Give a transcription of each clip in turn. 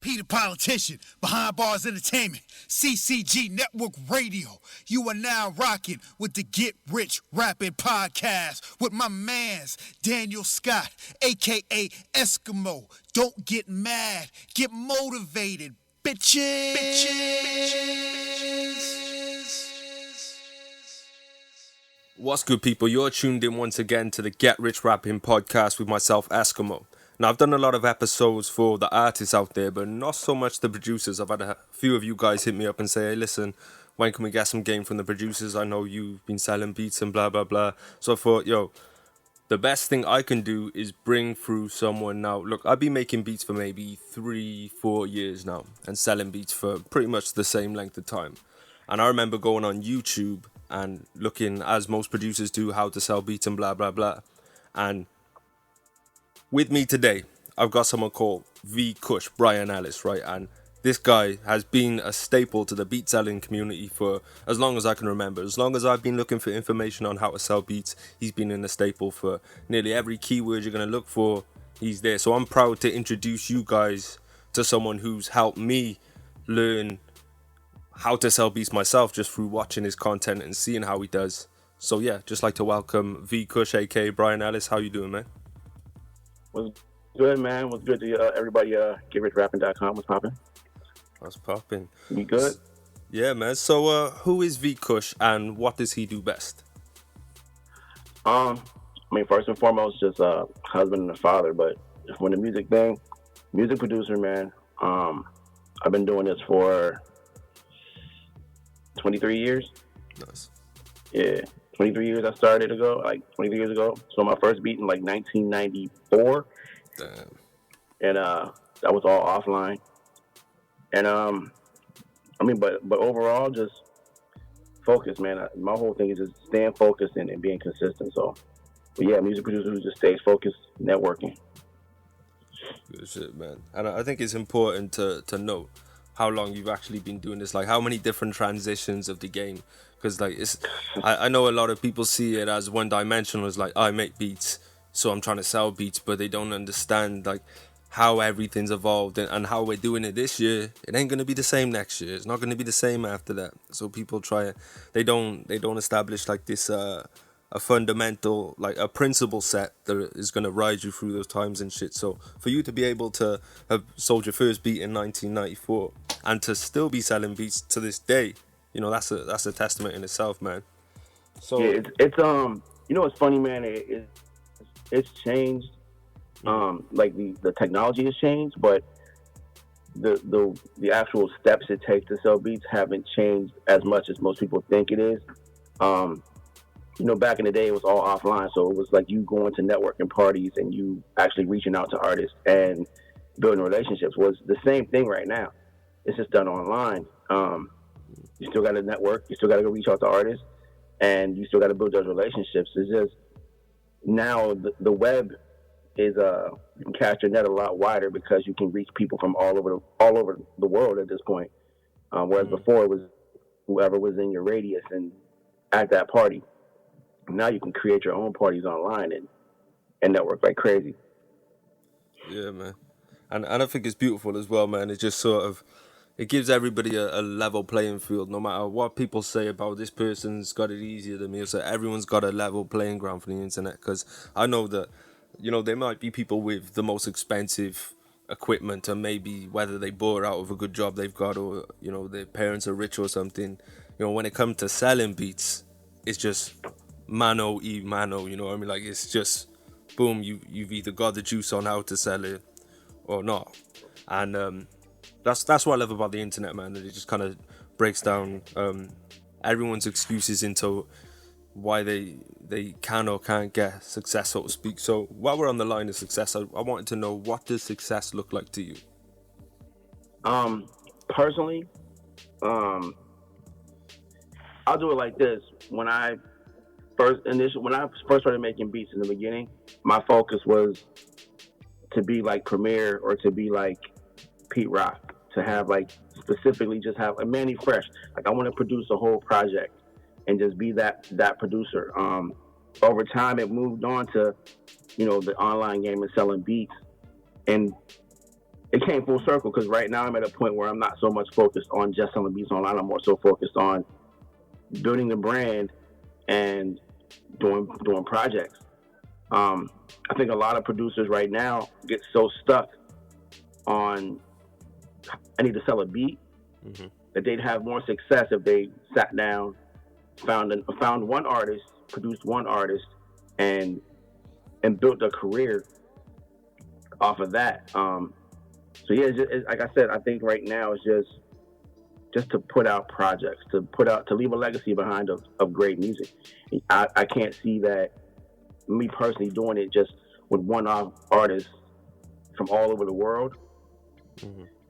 He the politician, behind bars entertainment, CCG Network Radio. You are now rocking with the Get Rich Rapping podcast with my mans, Daniel Scott, a.k.a. Esskimo. Don't get mad, get motivated, bitches. What's good, people? You're tuned in once again to the Get Rich Rapping podcast with myself, Esskimo. Now, I've done a lot of episodes for the artists out there, but not so much the producers. I've had a few of you guys hit me up and say, hey, listen, when can we get some game from the producers? I know you've been selling beats and blah, blah, blah. So I thought, the best thing I can do is bring through someone now. Look, I've been making beats for maybe 3-4 years now and selling beats for pretty much the same length of time. And I remember going on YouTube and looking, as most producers do, how to sell beats and blah, blah, blah. And with me today, I've got someone called VKushs, Bryan Ellis, right? And this guy has been a staple to the beat selling community for as long as I can remember. As long as I've been looking for information on how to sell beats, he's been in a staple for nearly every keyword you're going to look for. He's there. So I'm proud to introduce you guys to someone who's helped me learn how to sell beats myself just through watching his content and seeing how he does. So yeah, just like to welcome VKushs, aka Bryan Ellis. How you doing, man? What's good, man? What's good to everybody? GetRichRapping.com. What's popping? What's popping? You good? Yeah, man. So who is VKushs and what does he do best? First and foremost, just a husband and a father. But when the music thing, music producer, man. I've been doing this for 23 years. Nice. Yeah, 23 years I started ago, like 23 years ago. So my first beat in like 1994. Damn. And that was all offline. And but overall, just focus, man. My whole thing is just staying focused and being consistent. So, but yeah, music producer who just stays focused, networking. Good shit, man. And I think it's important to note how long you've actually been doing this, like how many different transitions of the game, because like I know a lot of people see it as one dimensional, as like I make beats, so I'm trying to sell beats, but they don't understand like how everything's evolved and how we're doing it this year. It ain't gonna be the same next year. It's not gonna be the same after that. So people they don't establish like this a fundamental, like a principle set that is going to ride you through those times and shit. So for you to be able to have sold your first beat in 1994 and to still be selling beats to this day, that's a testament in itself, man. So yeah, it's what's funny, man, it's changed. Like the technology has changed, but the actual steps it takes to sell beats haven't changed as much as most people think it is. Back in the day, it was all offline. So it was like you going to networking parties and you actually reaching out to artists and building relationships. Was the same thing right now. It's just done online. You still got to network. You still got to go reach out to artists, and you still got to build those relationships. It's just now the web is you can cast your net a lot wider because you can reach people from all over the world at this point. Whereas before it was whoever was in your radius and at that party. Now you can create your own parties online and network like crazy. Yeah, man. And I think it's beautiful as well, man. It just it gives everybody a level playing field, no matter what people say about this person's got it easier than me. So everyone's got a level playing ground for the internet, because I know that, there might be people with the most expensive equipment and maybe whether they bought out of a good job they've got or, their parents are rich or something. When it comes to selling beats, it's just mano y mano, you know what I mean? Like, it's just boom, you've either got the juice on how to sell it or not. And that's what I love about the internet, man, that it just kind of breaks down everyone's excuses into why they can or can't get success, so to speak. So while we're on the line of success, I wanted to know, what does success look like to you? Personally, I'll do it like this. When I first started making beats in the beginning, my focus was to be like Premier or to be like Pete Rock, to have like specifically just have a Manny Fresh. Like, I want to produce a whole project and just be that producer. Over time, it moved on to, the online game and selling beats. And it came full circle because right now I'm at a point where I'm not so much focused on just selling beats online. I'm more so focused on building the brand and doing projects. I think a lot of producers right now get so stuck on I need to sell a beat that they'd have more success if they sat down, found one artist, produced one artist, and built a career off of that. So yeah, like I said, I think right now it's just to put out projects, to leave a legacy behind of great music. I can't see that me personally doing it just with one-off artists from all over the world.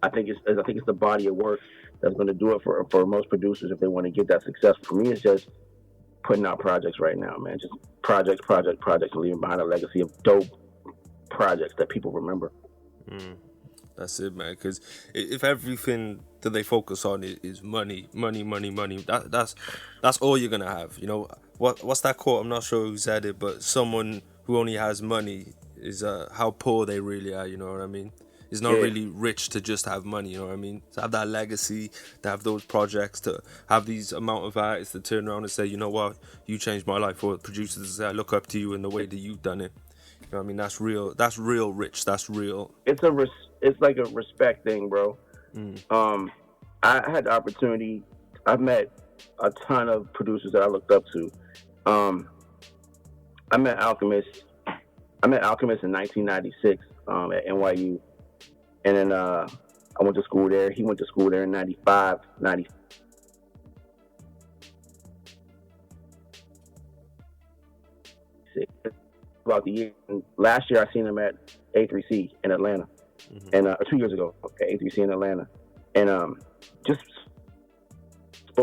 I think it's the body of work that's going to do it for most producers if they want to get that success. For me, it's just putting out projects right now, man. Just projects, and leaving behind a legacy of dope projects that people remember. That's it, man. Because if everything that they focus on is money, that's all you're gonna have. You know what's that quote? I'm not sure who said it, but someone who only has money is how poor they really are. You know what I mean? It's not really rich to just have money. You know what I mean? To have that legacy, to have those projects, to have these amount of artists to turn around and say, you know what, you changed my life. Or producers to say, I look up to you in the way that you've done it. You know what I mean? That's real. That's real rich. That's real. It's like a respect thing, bro. I had the opportunity. I've met a ton of producers that I looked up to. I met Alchemist in 1996 at NYU, and then I went to school there. He went to school there in 95, 96. About the year. And last year I seen him at A3C in Atlanta, and 2 years ago at A3C in Atlanta, and just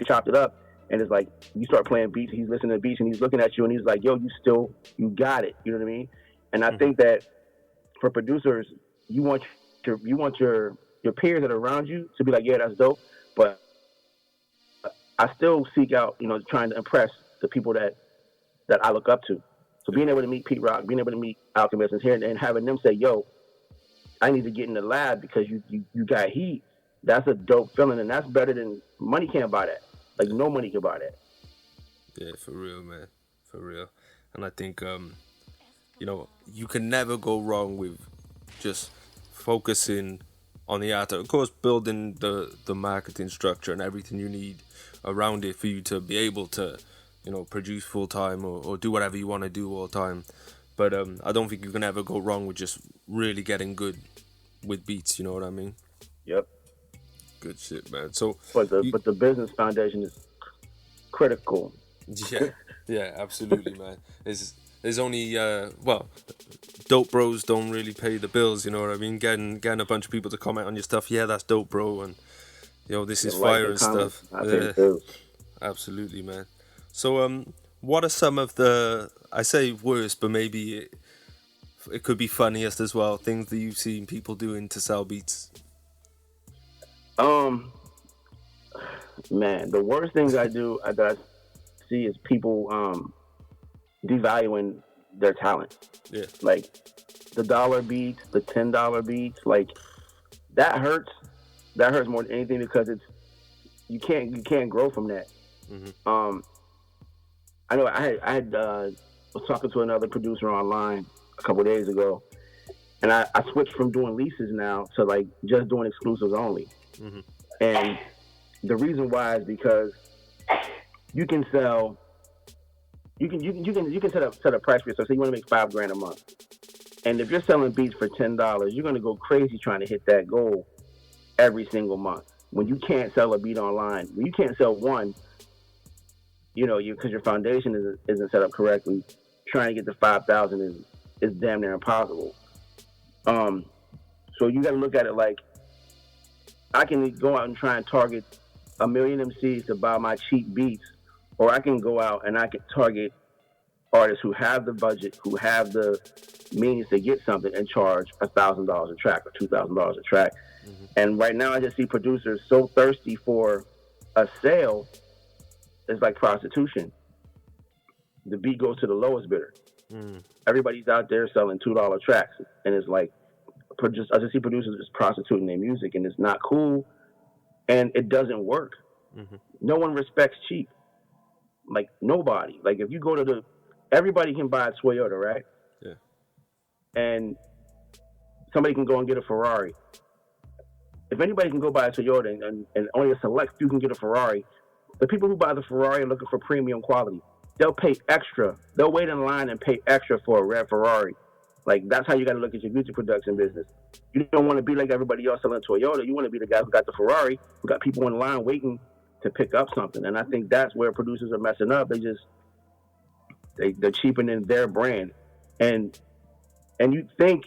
chopped it up. And it's like you start playing beats, he's listening to beats, and he's looking at you, and he's like, "Yo, you got it." You know what I mean? And I think that for producers, you want your peers that are around you to be like, "Yeah, that's dope," but I still seek out, trying to impress the people that I look up to. So being able to meet Pete Rock, being able to meet Alchemist, and having them say, "Yo, I need to get in the lab because you got heat." That's a dope feeling, and that's better than money can't buy that. Like no money can buy that. Yeah, for real, man, for real. And I think you can never go wrong with just focusing on the art. Of course, building the marketing structure and everything you need around it for you to be able to produce full time or do whatever you want to do all the time. But I don't think you can ever go wrong with just really getting good with beats. You know what I mean? Yep. Good shit, man. So, but the business foundation is critical. Yeah, absolutely, man. There's only dope bros don't really pay the bills. You know what I mean? Getting a bunch of people to comment on your stuff. Yeah, that's dope, bro, and this is fire and stuff. Absolutely, man. So, what are some of the, I say worst, but maybe it could be funniest as well, things that you've seen people doing to sell beats? Man, the worst things that I see is people devaluing their talent. Yeah. Like the $1 beats, the $10 beats, like that hurts. That hurts more than anything because you can't grow from that. I know I was talking to another producer online a couple of days ago, and I switched from doing leases now to like just doing exclusives only. And the reason why is because you can set a price for yourself. So you want to make $5,000 a month, and if you're selling beats for $10, you're going to go crazy trying to hit that goal every single month. When you can't sell a beat online, when you can't sell one, because your foundation isn't set up correctly, trying to get to 5,000 is damn near impossible. So you got to look at it like, I can go out and try and target 1 million MCs to buy my cheap beats, or I can go out and I can target artists who have the budget, who have the means to get something and charge $1,000 a track or $2,000 a track. And right now I just see producers so thirsty for a sale, it's like prostitution. The beat goes to the lowest bidder. Everybody's out there selling $2 tracks, and it's like I just see producers just prostituting their music, and it's not cool, and it doesn't work. Mm-hmm. No one respects cheap. Like, nobody. Like, if you go to everybody can buy a Toyota, right? Yeah. And somebody can go and get a Ferrari. If anybody can go buy a Toyota and only a select few can get a Ferrari, the people who buy the Ferrari are looking for premium quality. They'll pay extra. They'll wait in line and pay extra for a red Ferrari. Like, that's how you got to look at your music production business. You don't want to be like everybody else selling Toyota. You want to be the guy who got the Ferrari, who got people in line waiting to pick up something. And I think that's where producers are messing up. They're cheapening their brand. And you think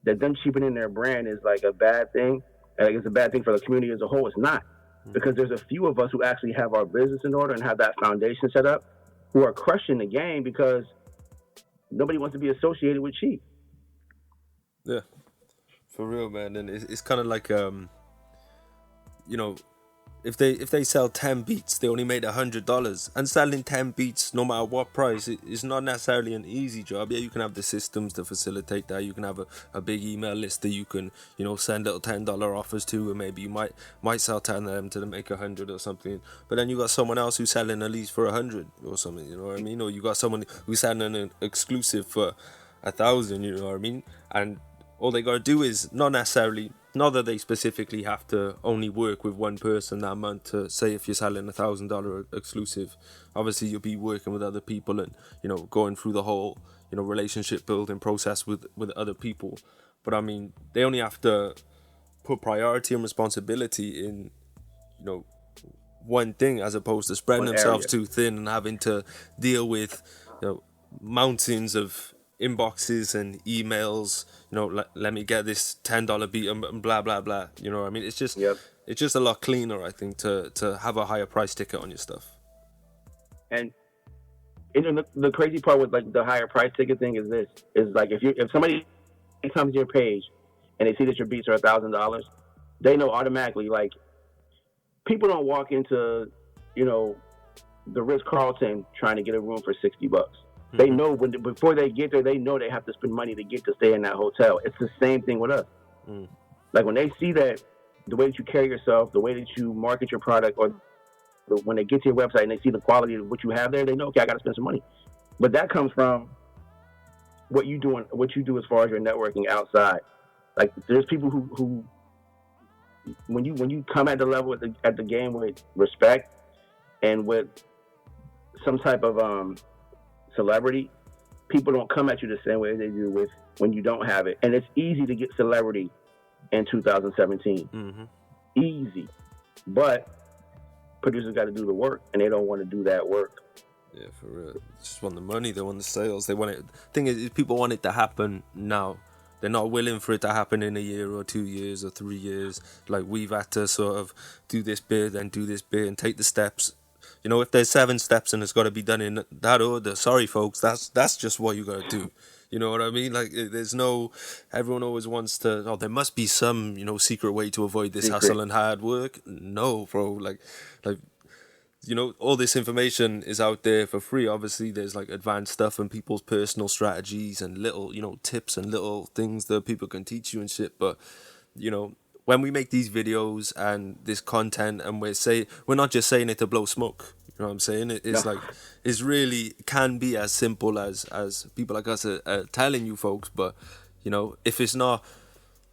that them cheapening their brand is like a bad thing. Like, it's a bad thing for the community as a whole. It's not. Because there's a few of us who actually have our business in order and have that foundation set up, who are crushing the game because nobody wants to be associated with cheap. Yeah, for real, man. And it's kind of like, you know, if they sell 10 beats, they only made $100. And selling 10 beats, no matter what price, is not necessarily an easy job. Yeah, you can have the systems to facilitate that. You can have a big email list that you can, you know, send little $10 offers to, and maybe you might sell 10 of them to make 100 or something. But then you got someone else who's selling at least for 100 or something. You know what I mean? Or you got someone who's selling an exclusive for 1,000. You know what I mean? And all they gotta do is not that they specifically have to only work with one person that month to say if you're selling $1,000 exclusive. Obviously, you'll be working with other people and, you know, going through the whole, you know, relationship building process with other people. But I mean, they only have to put priority and responsibility in, you know, one thing as opposed to spreading themselves too thin and having to deal with, you know, mountains of inboxes and emails, you know, let me get this $10 beat and blah blah blah. You know what I mean? It's just it's just a lot cleaner, I think, to have a higher price ticket on your stuff. And you know, the crazy part with like the higher price ticket thing is like if somebody comes to your page and they see that your beats are $1,000, they know automatically. Like, people don't walk into, you know, the Ritz-Carlton trying to get a room for $60. They know before they get there, they know they have to spend money to get to stay in that hotel. It's the same thing with us. Like, when they see that, the way that you carry yourself, the way that you market your product, or when they get to your website and they see the quality of what you have there, they know, okay, I got to spend some money. But that comes from what you do as far as your networking outside. Like, there's people who when you come at the level at the game with respect and with some type of celebrity, people don't come at you the same way they do with when you don't have it. And it's easy to get celebrity in 2017. Easy. But producers got to do the work, and they don't want to do that work. Yeah, for real. They just want the money, they want the sales, they want it. Thing is people want it to happen now. They're not willing for it to happen in a year or 2 years or 3 years. Like, we've had to sort of do this bit and do this bit and take the steps. You know, if there's 7 steps and it's got to be done in that order, sorry, folks, that's just what you got to do. You know what I mean? Like, there's no, everyone always wants to, there must be some, you know, secret way to avoid this hustle and hard work. No, bro. Like, you know, all this information is out there for free. Obviously, there's like advanced stuff and people's personal strategies and little, you know, tips and little things that people can teach you and shit. But, you know, when we make these videos and this content and we're not just saying it to blow smoke, you know what I'm saying? It's like, it's really can be as simple as people like us are telling you folks. But, you know, if it's not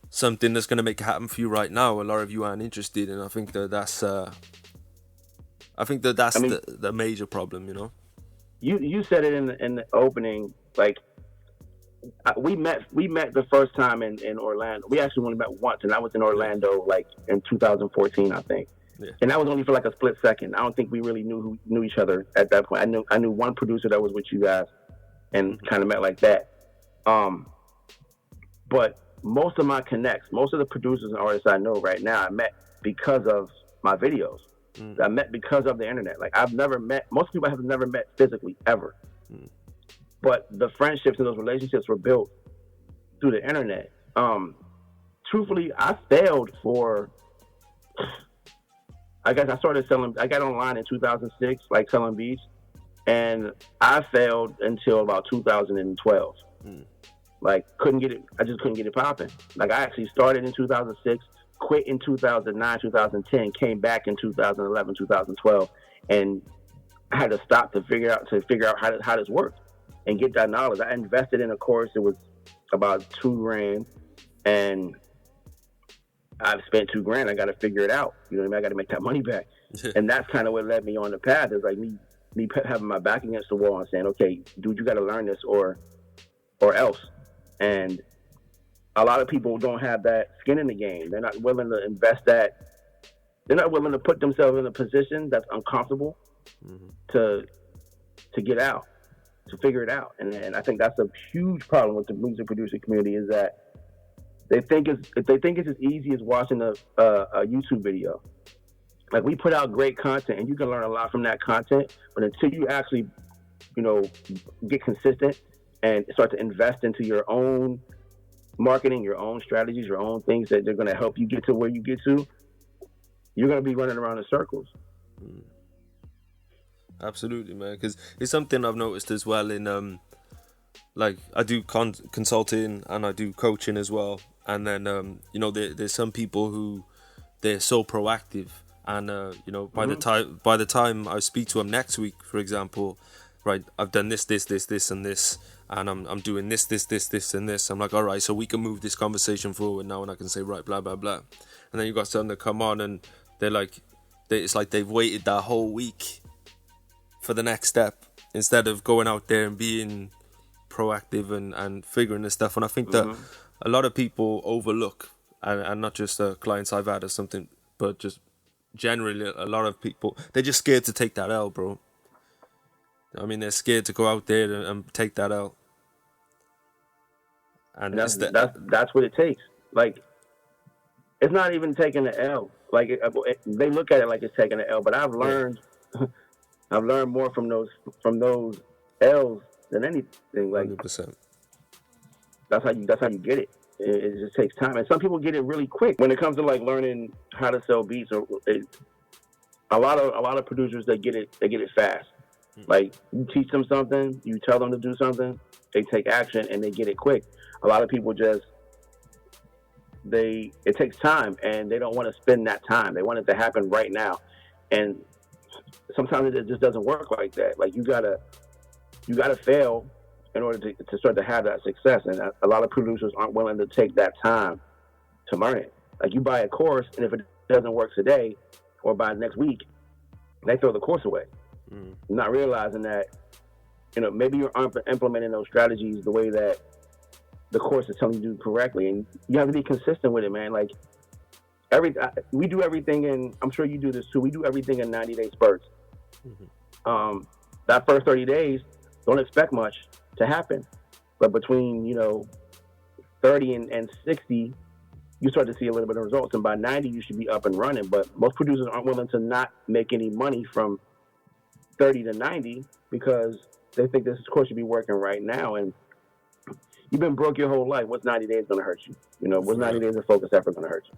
something that's going to make it happen for you right now, a lot of you aren't interested. And I think that's the major problem, you know? You said it in the opening, like, we met the first time in Orlando. We actually only met once, and I was in Orlando like in 2014, I think. Yeah. And that was only for like a split second. I don't think we really knew each other at that point. I knew one producer that was with you guys, and kind of met like that. But most of my connects, most of the producers and artists I know right now, I met because of my videos. I met because of the internet. Like, most people I have never met physically ever. But the friendships and those relationships were built through the internet. Truthfully, I failed for, I guess I got online in 2006, like selling beats, and I failed until about 2012. Like, I just couldn't get it popping. Like, I actually started in 2006, quit in 2009, 2010, came back in 2011, 2012, and I had to stop to figure out how this worked and get that knowledge. I invested in a course. It was about $2,000, and I've spent $2,000. I got to figure it out. You know what I mean? I got to make that money back. And that's kind of what led me on the path. Is like me having my back against the wall and saying, okay, dude, you got to learn this or else. And a lot of people don't have that skin in the game. They're not willing to invest that. They're not willing to put themselves in a position that's uncomfortable to get out, to figure it out. And I think that's a huge problem with the music producer community, is that they think it's as easy as watching a YouTube video. Like, we put out great content, and you can learn a lot from that content, but until you actually, get consistent and start to invest into your own marketing, your own strategies, your own things that they're going to help you get to where you get to, you're going to be running around in circles. Absolutely, man. Because it's something I've noticed as well in, like, I do consulting and I do coaching as well. And then, there's some people who they're so proactive. And, by the time I speak to them next week, for example, right, I've done this, and this, and I'm doing this, and this. I'm like, all right, so we can move this conversation forward now, and I can say, right, blah, blah, blah. And then you got someone that come on, and they're like, it's like they've waited that whole week for the next step instead of going out there and being proactive and figuring this stuff. And I think that a lot of people overlook, and not just clients I've had or something, but just generally a lot of people, they're just scared to take that L, bro. I mean, they're scared to go out there and take that L. And that's what it takes. Like, it's not even taking an L. Like, they look at it like it's taking an L, but I've learned I've learned more from those L's than anything. Like, 100%. That's how you get it. It just takes time, and some people get it really quick. When it comes to like learning how to sell beats, a lot of producers, they get it fast. Like, you teach them something, you tell them to do something, they take action and they get it quick. A lot of people it takes time, and they don't want to spend that time. They want it to happen right now, and sometimes it just doesn't work like that. Like, you gotta fail in order to start to have that success. And a lot of producers aren't willing to take that time to learn it. Like, you buy a course, and if it doesn't work today or by next week, they throw the course away. Not realizing that, maybe you're implementing those strategies the way that the course is telling you to do correctly. And you have to be consistent with it, man. Like, we do everything in, I'm sure you do this too, we do everything in 90-day spurts. That first 30 days, don't expect much to happen. But between, 30 and 60, you start to see a little bit of results. And by 90, you should be up and running. But most producers aren't willing to not make any money from 30 to 90 because they think this course should be working right now. And you've been broke your whole life. What's 90 days going to hurt you? What's 90 days of focus effort going to hurt you?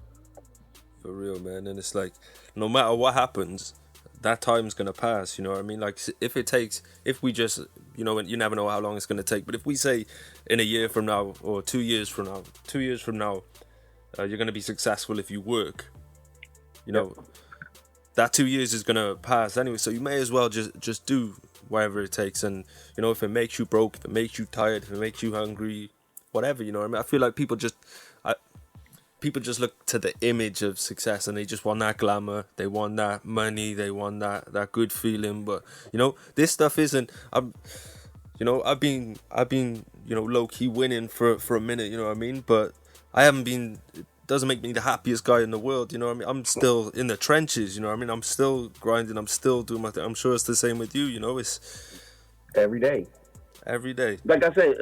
For real, man. And it's like, no matter what happens, that time's going to pass, you know what I mean? Like, if we just, you never know how long it's going to take. But if we say in a year from now or 2 years from now, you're going to be successful if you work, that 2 years is going to pass anyway. So you may as well just do whatever it takes. And, if it makes you broke, if it makes you tired, if it makes you hungry, whatever, you know what I mean? I feel like people just look to the image of success and they just want that glamour. They want that money. They want that good feeling. But, this stuff isn't, I've been, low key winning for a minute, you know what I mean? But I haven't been, it doesn't make me the happiest guy in the world, you know what I mean? I'm still in the trenches, you know what I mean? I'm still grinding. I'm still doing my thing. I'm sure it's the same with you, it's every day. Like I said,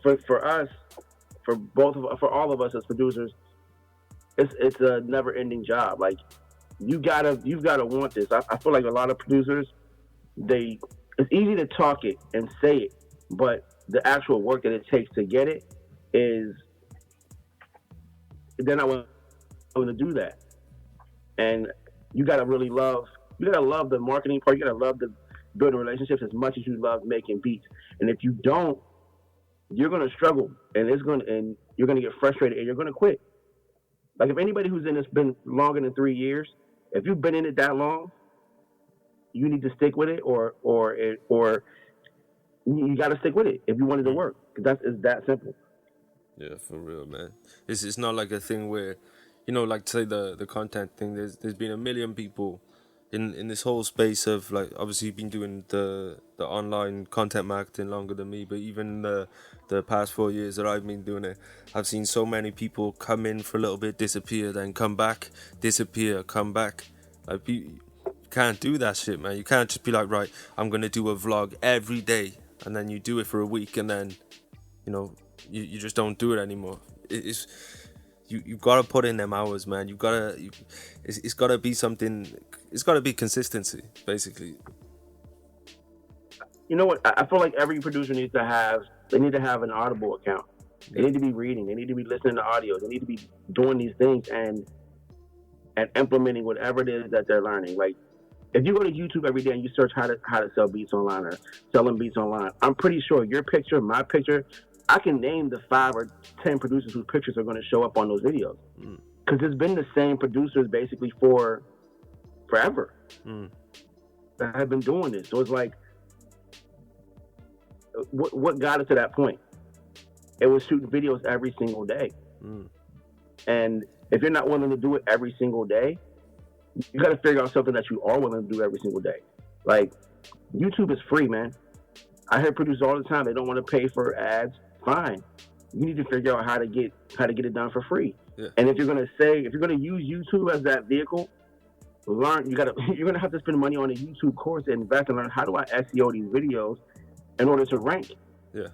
for us, for all of us as producers, it's a never-ending job. Like, you've gotta want this. I feel like a lot of producers, it's easy to talk it and say it, but the actual work that it takes to get it is, they're not willing to do that. And you gotta love the marketing part. You gotta love the building relationships as much as you love making beats. And if you don't, you're gonna struggle, and you're gonna get frustrated, and you're gonna quit. Like if anybody who's in this been longer than 3 years, if you've been in it that long, you need to stick with it, or you got to stick with it if you want it to work. It's that simple. Yeah, for real, man. It's not like a thing where, like say the content thing. There's been a million people in this whole space of, like, obviously you've been doing the online content marketing longer than me, but even the past 4 years that I've been doing it, I've seen so many people come in for a little bit, disappear, then come back, disappear, come back. Like, you can't do that shit, man. You can't just be like, right, I'm gonna do a vlog every day, and then you do it for a week, and then you just don't do it anymore. It's you gotta put in them hours, man. It's gotta be something. It's gotta be consistency, basically. You know what? I feel like every producer needs to have. They need to have an Audible account. They need to be reading. They need to be listening to audio. They need to be doing these things and implementing whatever it is that they're learning. Like, if you go to YouTube every day and you search how to sell beats online or selling beats online, I'm pretty sure your picture, my picture, I can name the 5 or 10 producers whose pictures are going to show up on those videos. Because it's been the same producers basically for forever that have been doing this. So it's like, what got us to that point? It was shooting videos every single day. And if you're not willing to do it every single day, you got to figure out something that you are willing to do every single day. Like, YouTube is free, man. I hear producers all the time, they don't want to pay for ads. Fine. You need to figure out how to get it done for free. Yeah. And if you're gonna use YouTube as that vehicle, you're gonna have to spend money on a YouTube course and invest and learn how do I SEO these videos in order to rank. Yeah.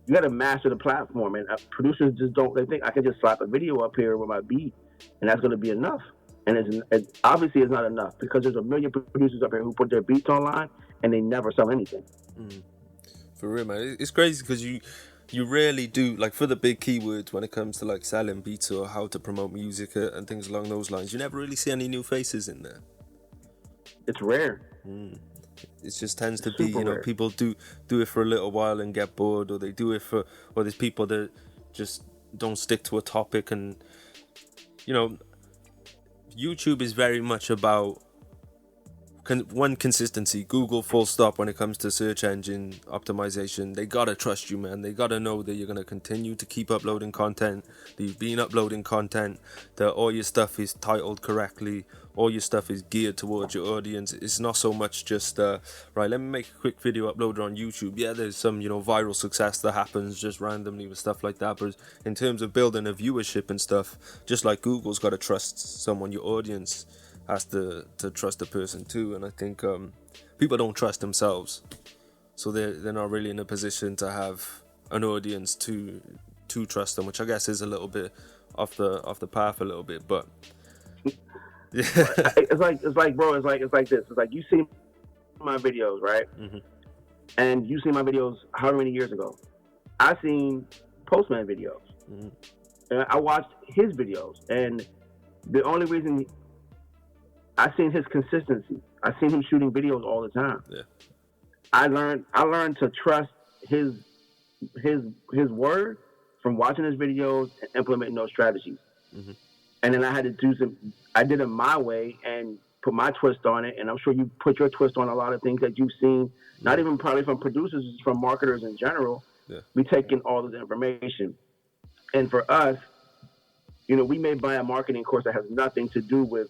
You got to master the platform, and producers they think I can just slap a video up here with my beat and that's going to be enough. And it's obviously it's not enough, because there's a million producers up here who put their beats online and they never sell anything. For real, man. It's crazy because you rarely do, like, for the big keywords when it comes to, like, selling beats or how to promote music and things along those lines. You never really see any new faces in there. It's rare. It just tends to be, rare. People do it for a little while and get bored, or they do it or there's people that just don't stick to a topic. And, YouTube is very much about consistency. Google, full stop. When it comes to search engine optimization, they gotta trust you, man. They gotta know that you're gonna continue to keep uploading content, that you've been uploading content, that all your stuff is titled correctly, all your stuff is geared towards your audience. It's not so much just right, let me make a quick video upload on YouTube. Yeah, there's some viral success that happens just randomly with stuff like that, but in terms of building a viewership and stuff, just like Google's got to trust someone, your audience has to trust the person too. And I think people don't trust themselves, so they're not really in a position to have an audience to trust them, which I guess is a little bit off the path a little bit. But yeah, it's like this. It's like, you see my videos, right? And you see my videos however many years ago. I seen Postman videos, and I watched his videos, and the only reason I seen his consistency. I seen him shooting videos all the time. Yeah. I learned to trust his word from watching his videos and implementing those strategies. And then I had to I did it my way and put my twist on it. And I'm sure you put your twist on a lot of things that you've seen, not even probably from producers, just from marketers in general. Yeah. We take in all this information. And for us, we may buy a marketing course that has nothing to do with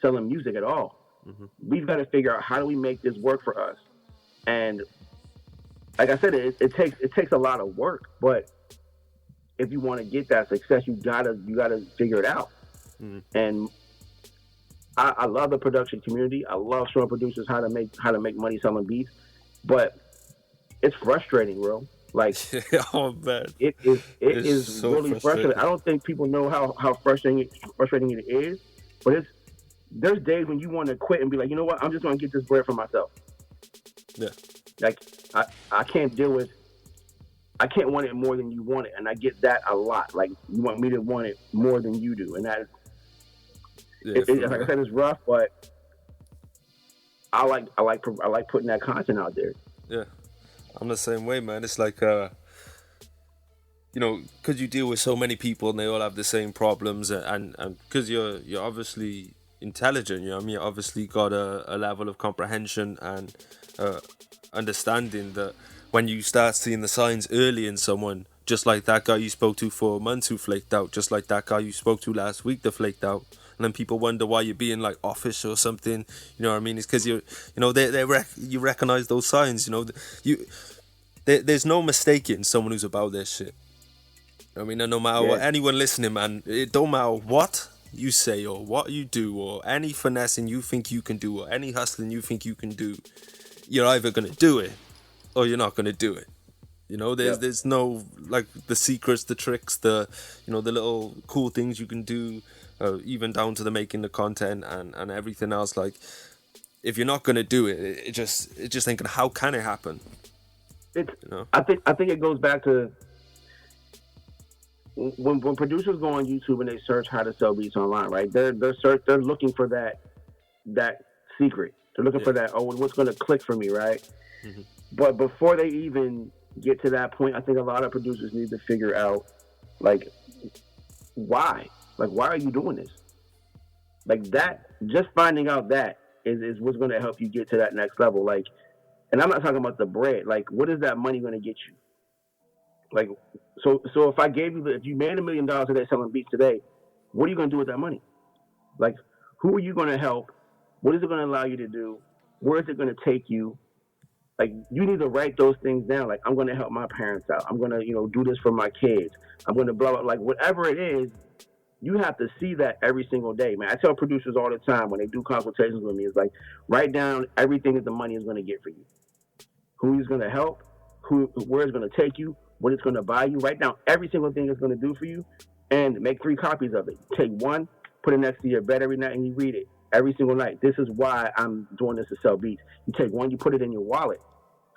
selling music at all. We've got to figure out how do we make this work for us. And like I said, it takes a lot of work, but if you want to get that success, you gotta figure it out. And I love the production community. I love showing producers how to make money selling beats, but it's frustrating, bro. Like, oh man, it is so really frustrating. I don't think people know how frustrating it is, but there's days when you want to quit and be like, you know what, I'm just going to get this bread for myself. Yeah. Like, I can't want it more than you want it. And I get that a lot. Like, you want me to want it more than you do. And that is, like I said, it's rough, but I like putting that content out there. Yeah. I'm the same way, man. It's like, you know, because you deal with so many people and they all have the same problems, and because you're obviously intelligent, you know what I mean, you obviously got a level of comprehension and understanding that when you start seeing the signs early in someone, just like that guy you spoke to 4 months who flaked out, just like that guy you spoke to last week that flaked out, and then people wonder why you're being like offish or something, you know what I mean? It's because you know, you recognize those signs, you know, there's no mistaking someone who's about their shit. I mean, no matter what, anyone listening, man, it don't matter what you say or what you do or any finessing you think you can do or any hustling you think you can do, you're either going to do it or you're not going to do it. You know, there's no, like, the secrets, the tricks, the, you know, the little cool things you can do, even down to the making the content and everything else. Like, if you're not going to do it, it just thinking, how can it happen? You know? I think it goes back to when producers go on YouTube and they search how to sell beats online, right? They're looking for that secret. They're looking for that, what's going to click for me, right? Mm-hmm. But before they even get to that point, I think a lot of producers need to figure out, like, why? Like, why are you doing this? Like, that, just finding out that is what's going to help you get to that next level. Like, and I'm not talking about the bread. Like, what is that money going to get you? Like, so if I gave you, if you made $1 million today selling beats today, what are you going to do with that money? Like, who are you going to help? What is it going to allow you to do? Where is it going to take you? Like, you need to write those things down. Like, I'm going to help my parents out. I'm going to, you know, do this for my kids. I'm going to blah, blah, like, whatever it is, you have to see that every single day, man. I tell producers all the time when they do consultations with me, it's like, write down everything that the money is going to get for you. Who is going to help, where it's going to take you, what it's going to buy you. Write down every single thing it's going to do for you and make 3 copies of it. Take one, put it next to your bed every night, and you read it every single night. This is why I'm doing this to sell beats. You take one, you put it in your wallet.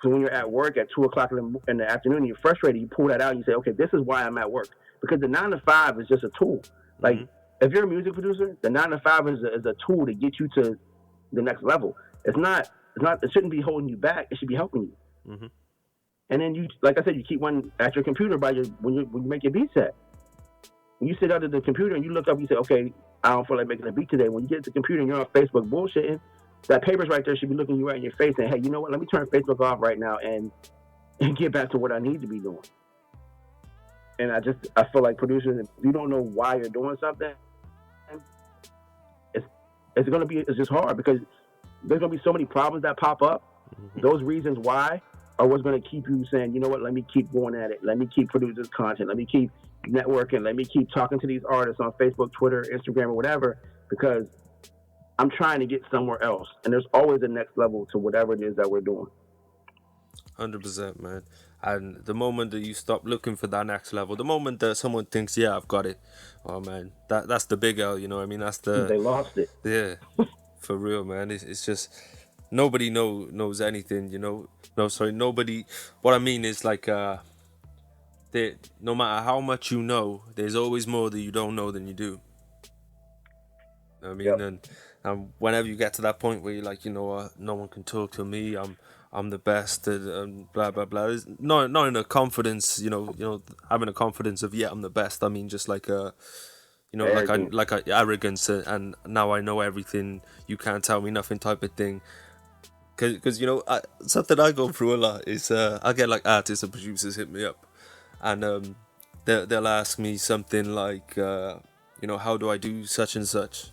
So when you're at work at 2 o'clock in the afternoon and you're frustrated, you pull that out and you say, okay, this is why I'm at work. Because the 9 to 5 is just a tool. Like, if you're a music producer, the 9 to 5 is a tool to get you to the next level. It shouldn't be holding you back. It should be helping you. Mm-hmm. And then you, like I said, you keep one at your computer when you make your beat set. When you sit under the computer and you look up, you say, okay, I don't feel like making a beat today. When you get to the computer and you're on Facebook bullshitting, that paper's right there should be looking you right in your face and, hey, you know what? Let me turn Facebook off right now and get back to what I need to be doing. And I feel like producers, if you don't know why you're doing something, it's just hard because there's gonna be so many problems that pop up. Mm-hmm. Those reasons why are what's gonna keep you saying, you know what? Let me keep going at it. Let me keep producing this content. Let me keep networking. Let me keep talking to these artists on Facebook, Twitter, Instagram, or whatever, because I'm trying to get somewhere else. And there's always a next level to whatever it is that we're doing. 100%, man. And the moment that you stop looking for that next level, the moment that someone thinks, yeah, I've got it, oh man, that's the big L, you know what I mean? They lost it. Yeah, for real, man. It's just, nobody knows anything, you know? No, sorry, nobody, what I mean is like, no matter how much you know, there's always more that you don't know than you do. I mean, yep. And whenever you get to that point where you're like, you know what, no one can talk to me, I'm the best, and blah blah blah. It's not in a confidence, you know, having a confidence of I'm the best. I mean, just like a, you know, arrogance. like a arrogance, and now I know everything. You can't tell me nothing type of thing. Because you know, something I go through a lot is I get like artists and producers hit me up, and they'll ask me something like, you know, how do I do such and such,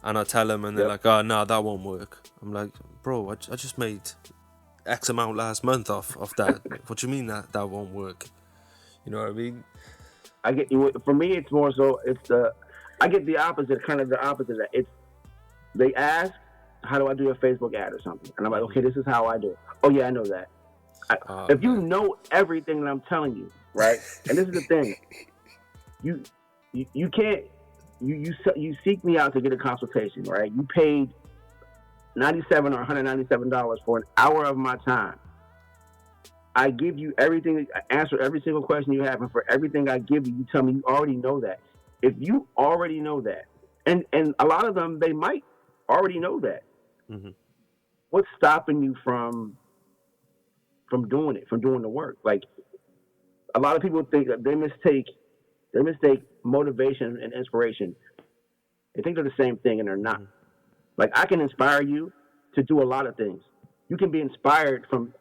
and I tell them, and they're like, oh no, that won't work. I'm like, bro, I just made X amount last month off that. What do you mean that won't work? You know what I mean? I get you. For me, it's more so. I get the opposite, kind of the opposite. It's they ask, how do I do a Facebook ad or something, and I'm like, okay, this is how I do it. Oh yeah, I know that. If you know everything that I'm telling you, right? And this is the thing, you can't. You seek me out to get a consultation, right? You paid $97 or $197 for an hour of my time. I give you everything, I answer every single question you have, and for everything I give you, you tell me you already know that. If you already know that, and a lot of them, they might already know that, mm-hmm. What's stopping you from doing it, from doing the work? Like, a lot of people think that they mistake motivation and inspiration. They think they're the same thing, and they're not. Like, I can inspire you to do a lot of things. You can be inspired from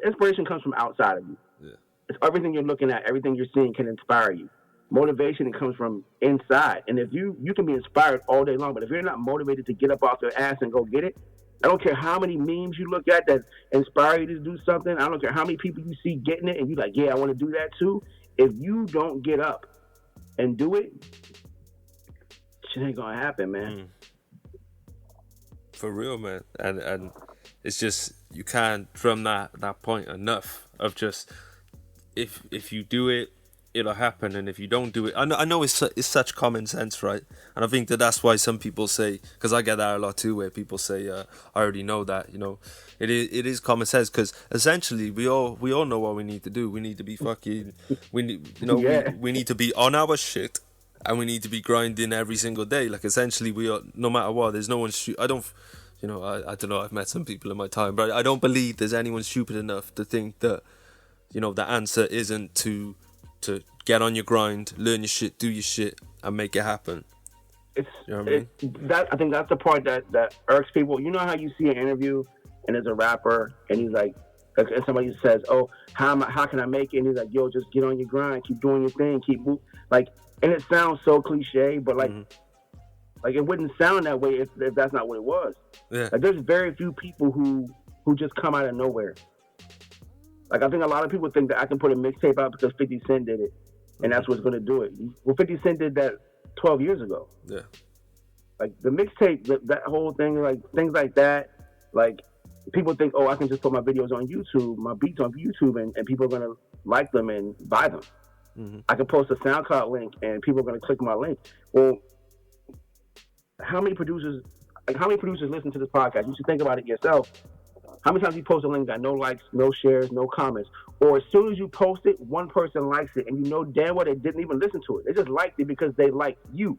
inspiration comes from outside of you. Yeah. It's everything you're looking at, everything you're seeing can inspire you. Motivation, it comes from inside. And if you can be inspired all day long, but if you're not motivated to get up off your ass and go get it, I don't care how many memes you look at that inspire you to do something. I don't care how many people you see getting it and you're like, yeah, I want to do that too. If you don't get up and do it, shit ain't gonna happen, man. For real, man. And it's just, you can't from that point enough of just, if you do it, it'll happen, and if you don't do it, I know it's such common sense, right? And I think that's why some people say, because I get that a lot too, where people say, I already know that, you know, it is common sense, because essentially we all know what we need to do. We need to be fucking, we need, you know, we need to be on our shit, and we need to be grinding every single day. Like, essentially, we are, no matter what, there's no one, I don't know, I've met some people in my time, but I don't believe there's anyone stupid enough to think that, you know, the answer isn't to get on your grind, learn your shit, do your shit, and make it happen. You know what I mean? I think that's the part that irks people. You know how you see an interview and there's a rapper and he's like, and somebody says, "Oh, how can I make it?" And he's like, "Yo, just get on your grind, keep doing your thing, keep moving." Like, and it sounds so cliche, but like it wouldn't sound that way if that's not what it was. Yeah. Like, there's very few people who just come out of nowhere. Like, I think a lot of people think that I can put a mixtape out because 50 Cent did it, and that's what's going to do it. Well, 50 Cent did that 12 years ago. Yeah. Like, the mixtape, that whole thing, like, things like that, like, people think, oh, I can just put my videos on YouTube, my beats on YouTube, and people are going to like them and buy them. I can post a SoundCloud link, and people are going to click my link. Well, how many producers listen to this podcast? You should think about it yourself. How many times you post a link, got no likes, no shares, no comments? Or as soon as you post it, one person likes it, and you know damn well they didn't even listen to it. They just liked it because they liked you.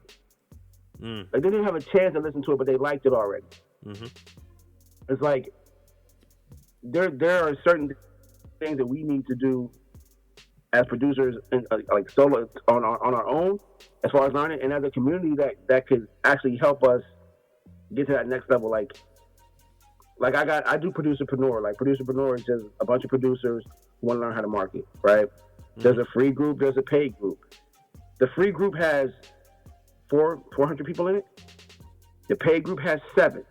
Like, they didn't have a chance to listen to it, but they liked it already. It's like, there are certain things that we need to do as producers, and like solo on our own, as far as learning, and as a community that could actually help us get to that next level. Like I do producerpreneur. Like, producerpreneur is just a bunch of producers who want to learn how to market, right? There's a free group, there's a paid group. The free group has 400 people in it. The paid group has 7.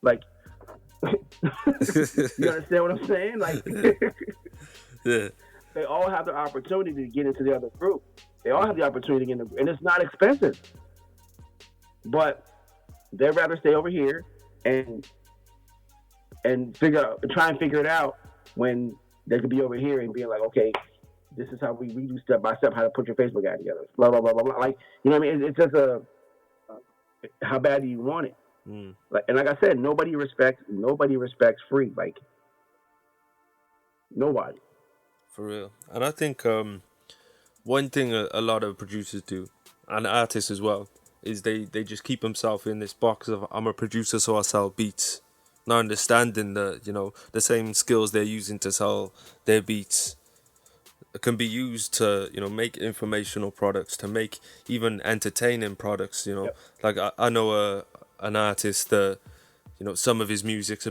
Like, you understand what I'm saying? Like, yeah. They all have the opportunity to get into the other group. They all have the opportunity to get in, and it's not expensive. But they'd rather stay over here and try and figure it out when they could be over here and be like, okay, this is how we do step by step how to put your Facebook ad together. Blah blah blah blah blah. Like, you know what I mean? It's just how bad do you want it? Like, and like I said, nobody respects free. Like, nobody. For real. And I think one thing a lot of producers do, and artists as well, is they just keep themselves in this box of, I'm a producer, so I sell beats. Not understanding that, you know, the same skills they're using to sell their beats can be used to, you know, make informational products, to make even entertaining products, you know. Yep. Like, I know an artist that, you know, some of his music's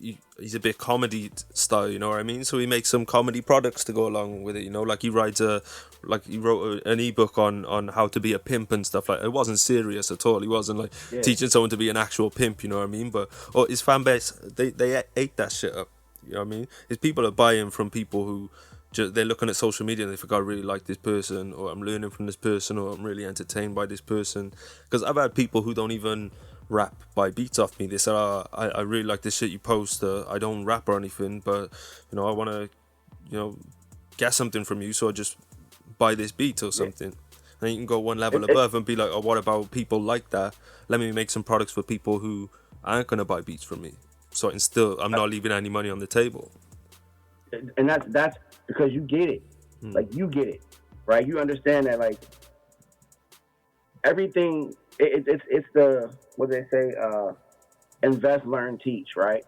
he's a bit comedy style, you know what I mean? So he makes some comedy products to go along with it, you know, like he wrote an ebook on how to be a pimp and stuff like that. It wasn't serious at all. He wasn't like teaching someone to be an actual pimp, you know what I mean? But his fan base, they ate that shit up, you know what I mean? His people are buying from people who they're looking at social media and they think, I really like this person, or I'm learning from this person, or I'm really entertained by this person. Because I've had people who don't even rap buy beats off me. They said, I really like this shit you post. I don't rap or anything, but, you know, I want to, you know, get something from you, so I just buy this beat or something. And you can go one level above and be like, oh, what about people like that? Let me make some products for people who aren't going to buy beats from me, so I'm not leaving any money on the table. And that's because you get it. Like, you get it, right? You understand that, like, everything, it's the, what they say, invest, learn, teach, right?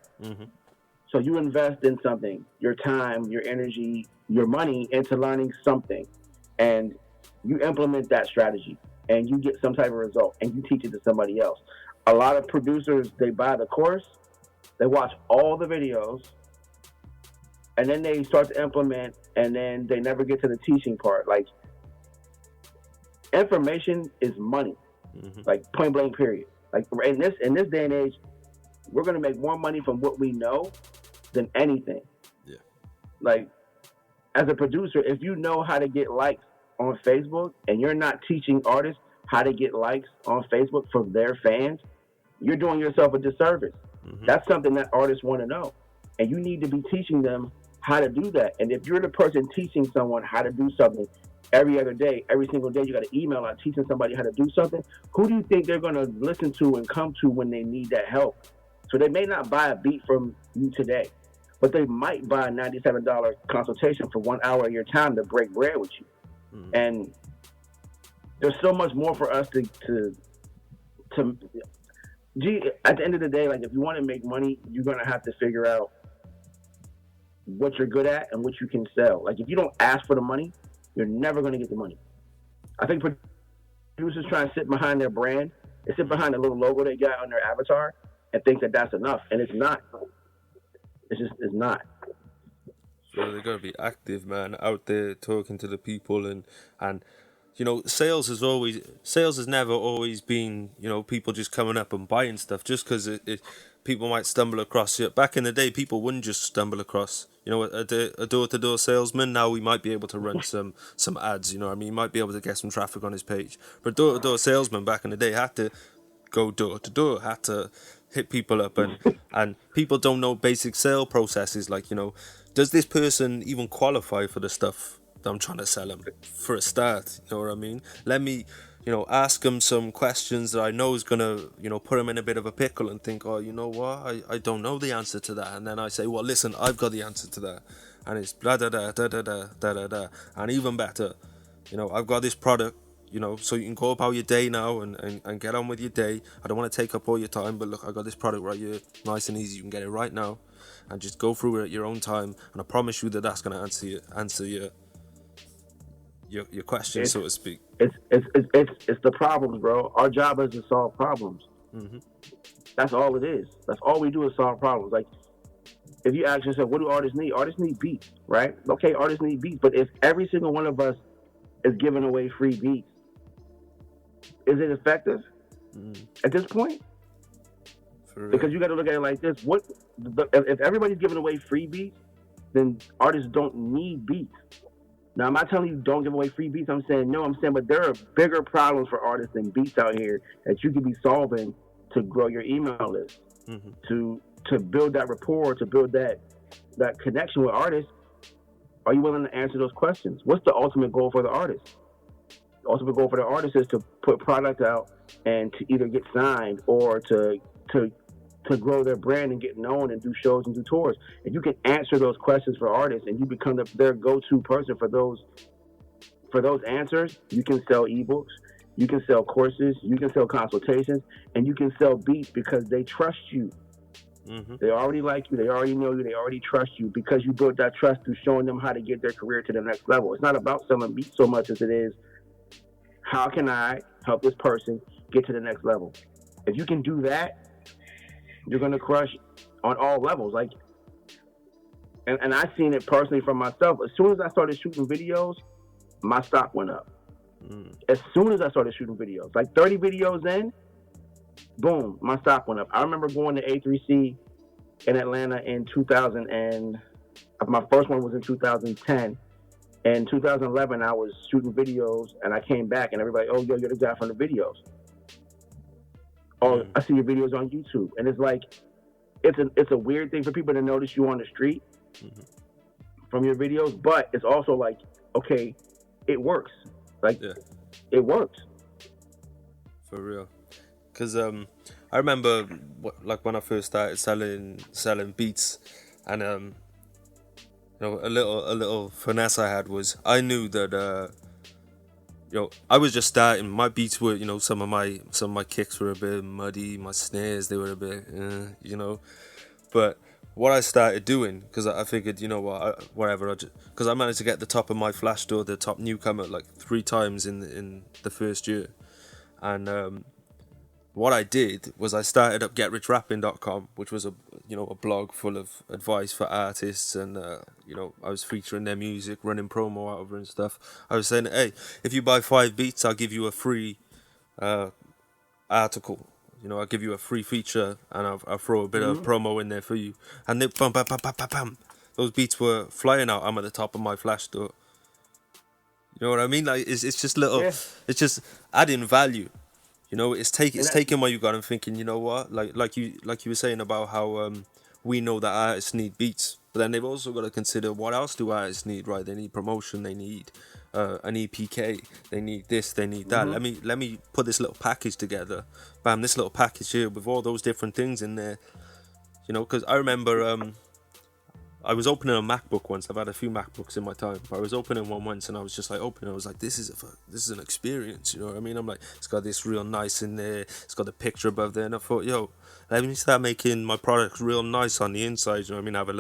So you invest in something, your time, your energy, your money into learning something, and you implement that strategy and you get some type of result and you teach it to somebody else. A lot of producers, they buy the course, they watch all the videos, and then they start to implement, and then they never get to the teaching part. Like, information is money, like point blank period. Like in this day and age, we're gonna make more money from what we know than anything. Yeah. Like, as a producer, if you know how to get likes on Facebook and you're not teaching artists how to get likes on Facebook from their fans, you're doing yourself a disservice. That's something that artists want to know, and you need to be teaching them how to do that. And if you're the person teaching someone how to do something every other day, every single day, you got an email out teaching somebody how to do something, who do you think they're going to listen to and come to when they need that help? So they may not buy a beat from you today, but they might buy a $97 consultation for 1 hour of your time to break bread with you. And there's so much more for us to at the end of the day, like, if you want to make money, you're going to have to figure out what you're good at and what you can sell. Like, if you don't ask for the money, you're never going to get the money. I think producers try and sit behind their brand and sit behind the little logo they got on their avatar and think that that's enough, and it's not. It's not. So they gotta be active, man, out there talking to the people, and you know, sales has never always been, you know, people just coming up and buying stuff just because people might stumble across it. Back in the day, people wouldn't just stumble across, you know, a door-to-door salesman. Now we might be able to run some ads, you know what I mean? You might be able to get some traffic on his page. But door-to-door salesman back in the day had to go door-to-door, had to hit people up, and people don't know basic sale processes. Like, you know, does this person even qualify for the stuff that I'm trying to sell them for a start? You know what I mean? Let me, you know, ask them some questions that I know is going to, you know, put them in a bit of a pickle and think, oh, you know what, I don't know the answer to that. And then I say, well, listen, I've got the answer to that. And it's blah, da, da, da, da, da, da, da, da. And even better, you know, I've got this product, you know, so you can go about your day now and get on with your day. I don't want to take up all your time, but look, I got this product right here, nice and easy. You can get it right now and just go through it at your own time. And I promise you that that's going to answer your question, so to speak. It's the problems, bro. Our job is to solve problems. That's all it is. That's all we do is solve problems. Like, if you ask yourself, what do artists need? Artists need beats, right? Okay, artists need beats, but if every single one of us is giving away free beats, is it effective at this point? Because you got to look at it like this: if everybody's giving away free beats, then artists don't need beats. Now, I'm not telling you don't give away free beats. I'm saying no. I'm saying, but there are bigger problems for artists than beats out here that you could be solving to grow your email list, to build that rapport, to build that connection with artists. Are you willing to answer those questions? What's the ultimate goal for the artist? The ultimate goal for the artist is to put product out and to either get signed or to grow their brand and get known and do shows and do tours. If you can answer those questions for artists and you become their go-to person for those answers, you can sell ebooks, you can sell courses, you can sell consultations, and you can sell beats because they trust you. They already like you, they already know you, they already trust you because you built that trust through showing them how to get their career to the next level. It's not about selling beats so much as it is, how can I help this person get to the next level? If you can do that, you're going to crush on all levels. Like, and I've seen it personally from myself. As soon as I started shooting videos, my stock went up. As soon as I started shooting videos, like 30 videos in, boom, my stock went up. I remember going to A3C in Atlanta in 2000, and my first one was in 2010. In 2011, I was shooting videos, and I came back, and everybody, oh, yo, you're the guy from the videos. Oh, I see your videos on YouTube. And it's like, it's a weird thing for people to notice you on the street from your videos, but it's also like, okay, it works. Like, it works. For real. Because I remember, like, when I first started selling beats, and you know, a little finesse I had was I knew that you know, I was just starting. My beats were, you know, some of my kicks were a bit muddy. My snares, they were a bit, you know. But what I started doing, because I figured, you know what, whatever, because I managed to get the top of my flash store, the top newcomer, like 3 times in the first year. And what I did was I started up GetRichRapping.com, which was a blog full of advice for artists, and I was featuring their music, running promo out of it and stuff. I was saying, hey, if you buy 5 beats, I'll give you a free article. I'll give you a free feature, and I'll throw a bit of promo in there for you. And they bam, bam, bam, bam, bam, bam. Those beats were flying out. I'm at the top of my flash store. You know what I mean? Like it's just little. Yeah. It's just adding value. It's taking what you got and thinking, you know what, like you were saying about how we know that artists need beats, but then they've also got to consider what else do artists need, right? They need promotion, they need an EPK, they need this, they need that. Let me put this little package together. Bam, this little package here with all those different things in there. Because I remember I was opening a MacBook once. I've had a few MacBooks in my time, but I was opening one once, and I was just like opening. I was like, this is an experience. You know what I mean? I'm like, it's got this real nice in there. It's got the picture above there, and I thought, yo, let me start making my products real nice on the inside. You know what I mean? Have a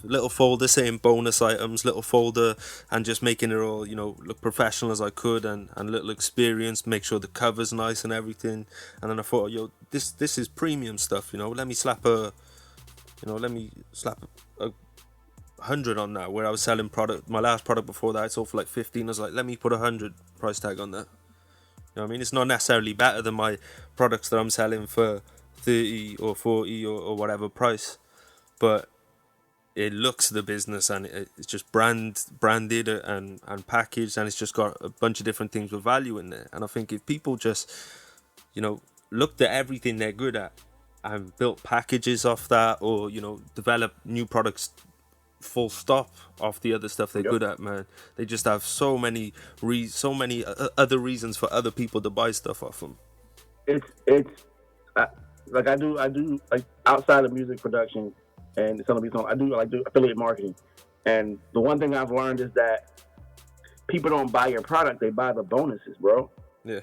little folder saying bonus items, little folder, and just making it all, look professional as I could, and little experience. Make sure the cover's nice and everything. And then I thought, yo, this is premium stuff. Let me slap a 100 on that, where I was selling product. My last product before that I sold for like 15. I was like, let me put 100 price tag on that. You know what I mean? It's not necessarily better than my products that I'm selling for 30 or 40 or whatever price, but it looks the business, and it's just branded and packaged, and it's just got a bunch of different things with value in there. And I think if people just looked at everything they're good at and built packages off that, or develop new products full stop off the other stuff they're good at, man, they just have so many other reasons for other people to buy stuff off them. It's like I do like outside of music production and selling beats, I do affiliate marketing, and the one thing I've learned is that people don't buy your product, they buy the bonuses, bro. Yeah,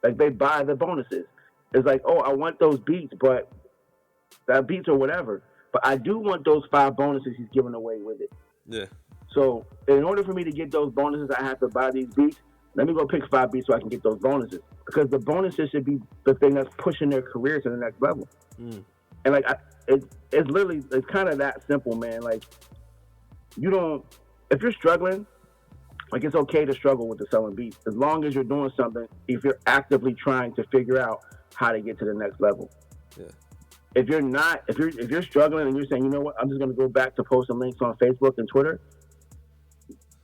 like they buy the bonuses. It's like, oh, I want those beats, but that beats or whatever. But I do want those 5 bonuses he's giving away with it. Yeah. So in order for me to get those bonuses, I have to buy these beats. Let me go pick 5 beats so I can get those bonuses. Because the bonuses should be the thing that's pushing their career to the next level. And like, it's literally, it's kind of that simple, man. Like, if you're struggling, like, it's okay to struggle with the selling beats. As long as you're doing something, if you're actively trying to figure out how to get to the next level. Yeah. If you're struggling and you're saying, you know what, I'm just going to go back to posting links on Facebook and Twitter,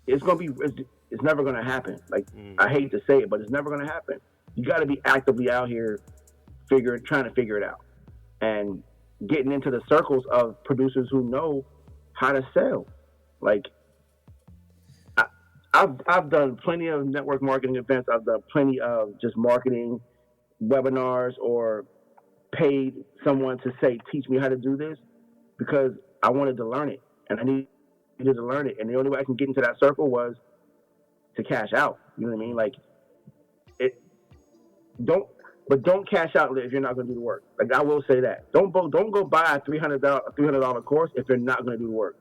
it's never going to happen. Like, I hate to say it, but it's never going to happen. You got to be actively out here trying to figure it out, and getting into the circles of producers who know how to sell. Like, I've done plenty of network marketing events. I've done plenty of just marketing webinars, or paid someone to say, teach me how to do this, because I wanted to learn it, and I needed to learn it. And the only way I can get into that circle was to cash out. You know what I mean? Like, don't cash out if you're not going to do the work. Like, I will say that. Don't go buy a $300 course if you're not going to do the work.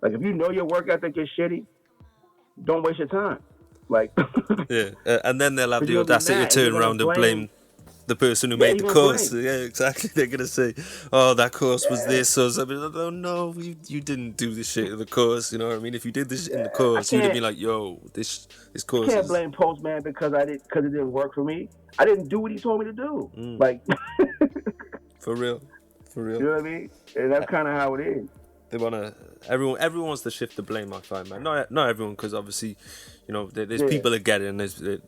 Like, if you know your work ethic is shitty, don't waste your time. Like, yeah, and then they'll have the audacity to turn around and blame the person who made the course. Yeah, exactly. They're gonna say, "Oh, that course was this," or something. Oh no, you didn't do this shit in the course. You know what I mean? If you did this in the course, you'd have been like, "Yo, this course." I can't blame Postman because it didn't work for me. I didn't do what he told me to do. Like, for real. You know what I mean? And that's kind of how it is. They everyone wants to shift the blame, I find, man. Not everyone, because obviously, there's people that get it, and there's people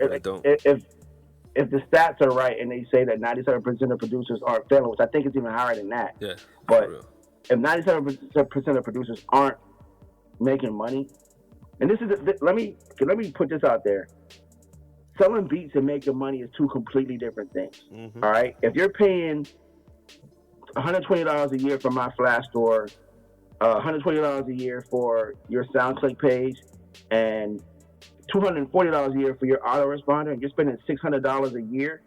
that don't. If the stats are right and they say that 97% of producers aren't failing, which I think is even higher than that. Yeah. But if 97% of producers aren't making money, and this is let me put this out there. Selling beats and making money is 2 completely different things. Mm-hmm. All right? If you're paying $120 a year for my flash store, $120 a year for your SoundClick page, and $240 a year for your autoresponder, and you're spending $600 a year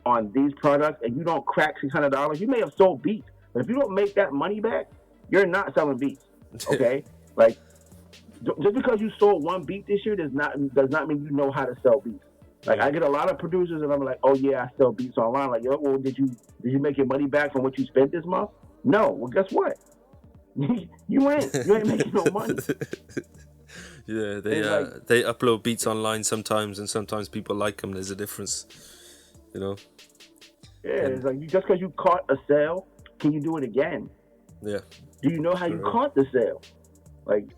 on these products and you don't crack $600, you may have sold beats, but if you don't make that money back, you're not selling beats. Okay, like just because you sold one beat this year does not mean you know how to sell beats. Like I get a lot of producers and I'm like, oh yeah, I sell beats online. Like, yo, well, did you make your money back from what you spent this month? No. Well, guess what? You ain't making no money. Yeah, they upload beats online sometimes, and sometimes people like them. There's a difference, you know. Yeah, it's like just because you caught a sale, can you do it again? Yeah. Do you know how you caught the sale? Like,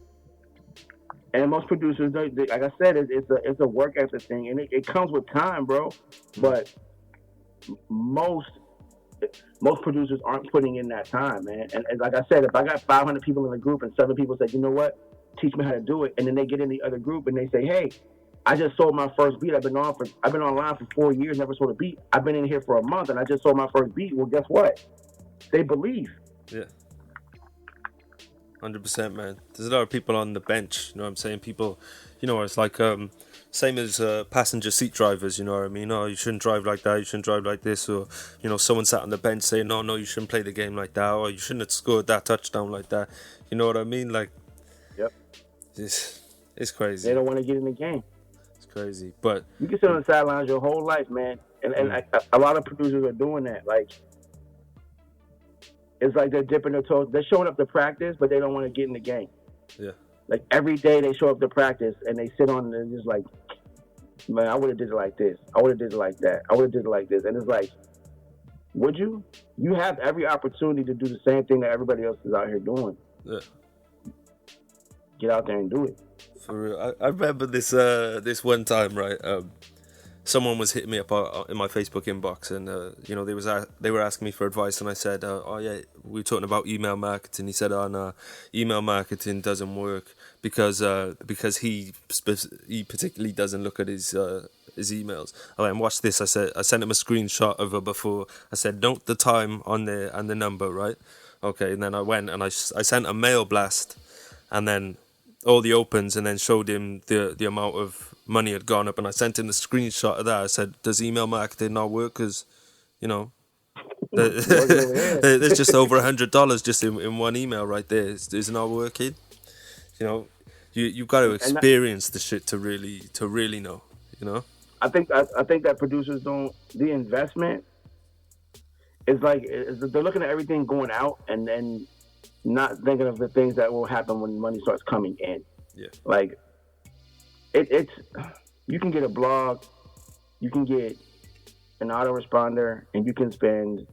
and most producers, they, like I said, it's a work ethic thing, and it comes with time, bro. But most producers aren't putting in that time, man. And like I said, if I got 500 people in the group and 7 people say, you know what, teach me how to do it, and then they get in the other group and they say, hey, I just sold my first beat. I've been online for 4 years, never sold a beat. I've been in here for a month and I just sold my first beat. Well, guess what? They believe. Yeah. 100%, man. There's a lot of people on the bench, you know what I'm saying? People, you know, it's like same as passenger seat drivers, you know what I mean? Oh, you shouldn't drive like that, you shouldn't drive like this, or, you know, someone sat on the bench saying, no, you shouldn't play the game like that, or you shouldn't have scored that touchdown like that. You know what I mean? Like, yep. It's crazy. They don't want to get in the game. It's crazy, but you can sit on the sidelines your whole life, man. And a lot of producers are doing that. Like, it's like they're dipping their toes. They're showing up to practice, but they don't want to get in the game. Yeah. Like every day they show up to practice and they sit on and just like, man, I would have did it like this. I would have did it like that. I would have did it like this. And it's like, would you? You have every opportunity to do the same thing that everybody else is out here doing. Yeah. Get out there and do it. For real. I remember this one time, right? Someone was hitting me up in my Facebook inbox, and you know, they were asking me for advice, and I said, oh yeah, we were talking about email marketing. He said, oh no, email marketing doesn't work because he particularly doesn't look at his emails. I went, watch this. I sent him a screenshot of her before. I said, note the time on there and the number, right? Okay, and then I went and I sent a mail blast, and then all the opens, and then showed him the amount of money had gone up, and I sent him the screenshot of that. I said, does email marketing not work? Because, you know, there's just over $100 just in one email right there. It's not working. You know, you've got to experience the shit to really know, you know? I think that producers don't, the investment is like, they're looking at everything going out and then not thinking of the things that will happen when money starts coming in. Yeah. Like, it's you can get a blog, you can get an autoresponder, and you can spend,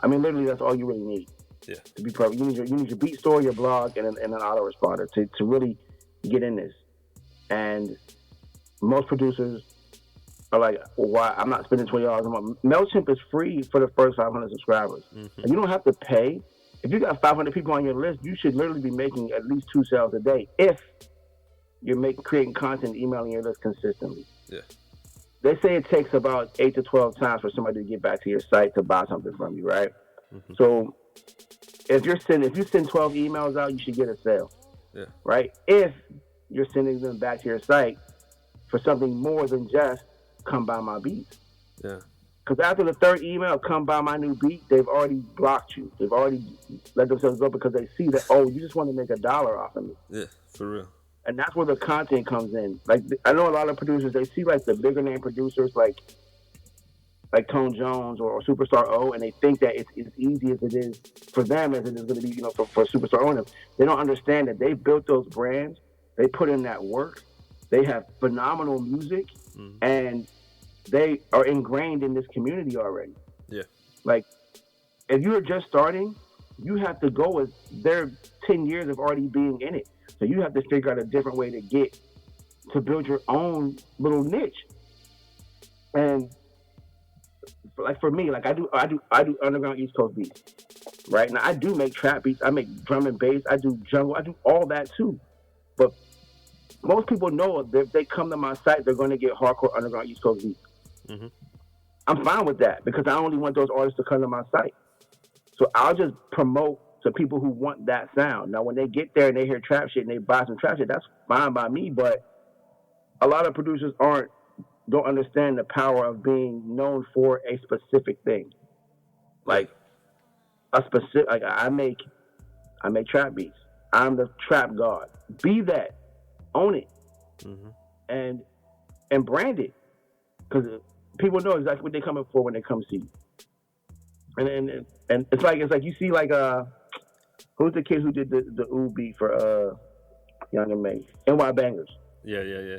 I mean, literally that's all you really need. Yeah. To be perfect. You need your beat store, your blog, and an autoresponder to really get in this. And most producers are like, well, why? I'm not spending $20 a month. MailChimp is free for the first 500 subscribers. Mm-hmm. And you don't have to pay. If you got 500 people on your list, you should literally be making at least 2 sales a day if you're creating content, emailing your list consistently. Yeah. They say it takes about 8 to 12 times for somebody to get back to your site to buy something from you, right? Mm-hmm. So if you send 12 emails out, you should get a sale. Yeah. Right? If you're sending them back to your site for something more than just come buy my beat. Yeah. Because after the 3rd email, come buy my new beat, they've already blocked you. They've already let themselves go because they see that, oh, you just want to make $1 off of me. Yeah, for real. And that's where the content comes in. Like, I know a lot of producers, they see like the bigger name producers like Tone Jones or Superstar O, and they think that it's as easy as it is for them as it is going to be, you know, for Superstar O and them. They don't understand that they built those brands. They put in that work. They have phenomenal music, and they are ingrained in this community already. Yeah. Like, if you're just starting, you have to go with their 10 years of already being in it. So you have to figure out a different way to build your own little niche. And like for me, like I do underground East Coast beats, right? Now I do make trap beats, I make drum and bass, I do jungle, I do all that too. But most people know that if they come to my site, they're going to get hardcore underground East Coast beats. Mm-hmm. I'm fine with that because I only want those artists to come to my site. So I'll just promote to people who want that sound. Now, when they get there and they hear trap shit and they buy some trap shit, that's fine by me. But a lot of producers don't understand the power of being known for a specific thing. Like a specific, like I make trap beats. I'm the trap god. Be that, own it, and brand it, because people know exactly what they're coming for when they come see you. And it's like you see like who's the kid who did the ooh beat for Young and May? NY Bangers. Yeah.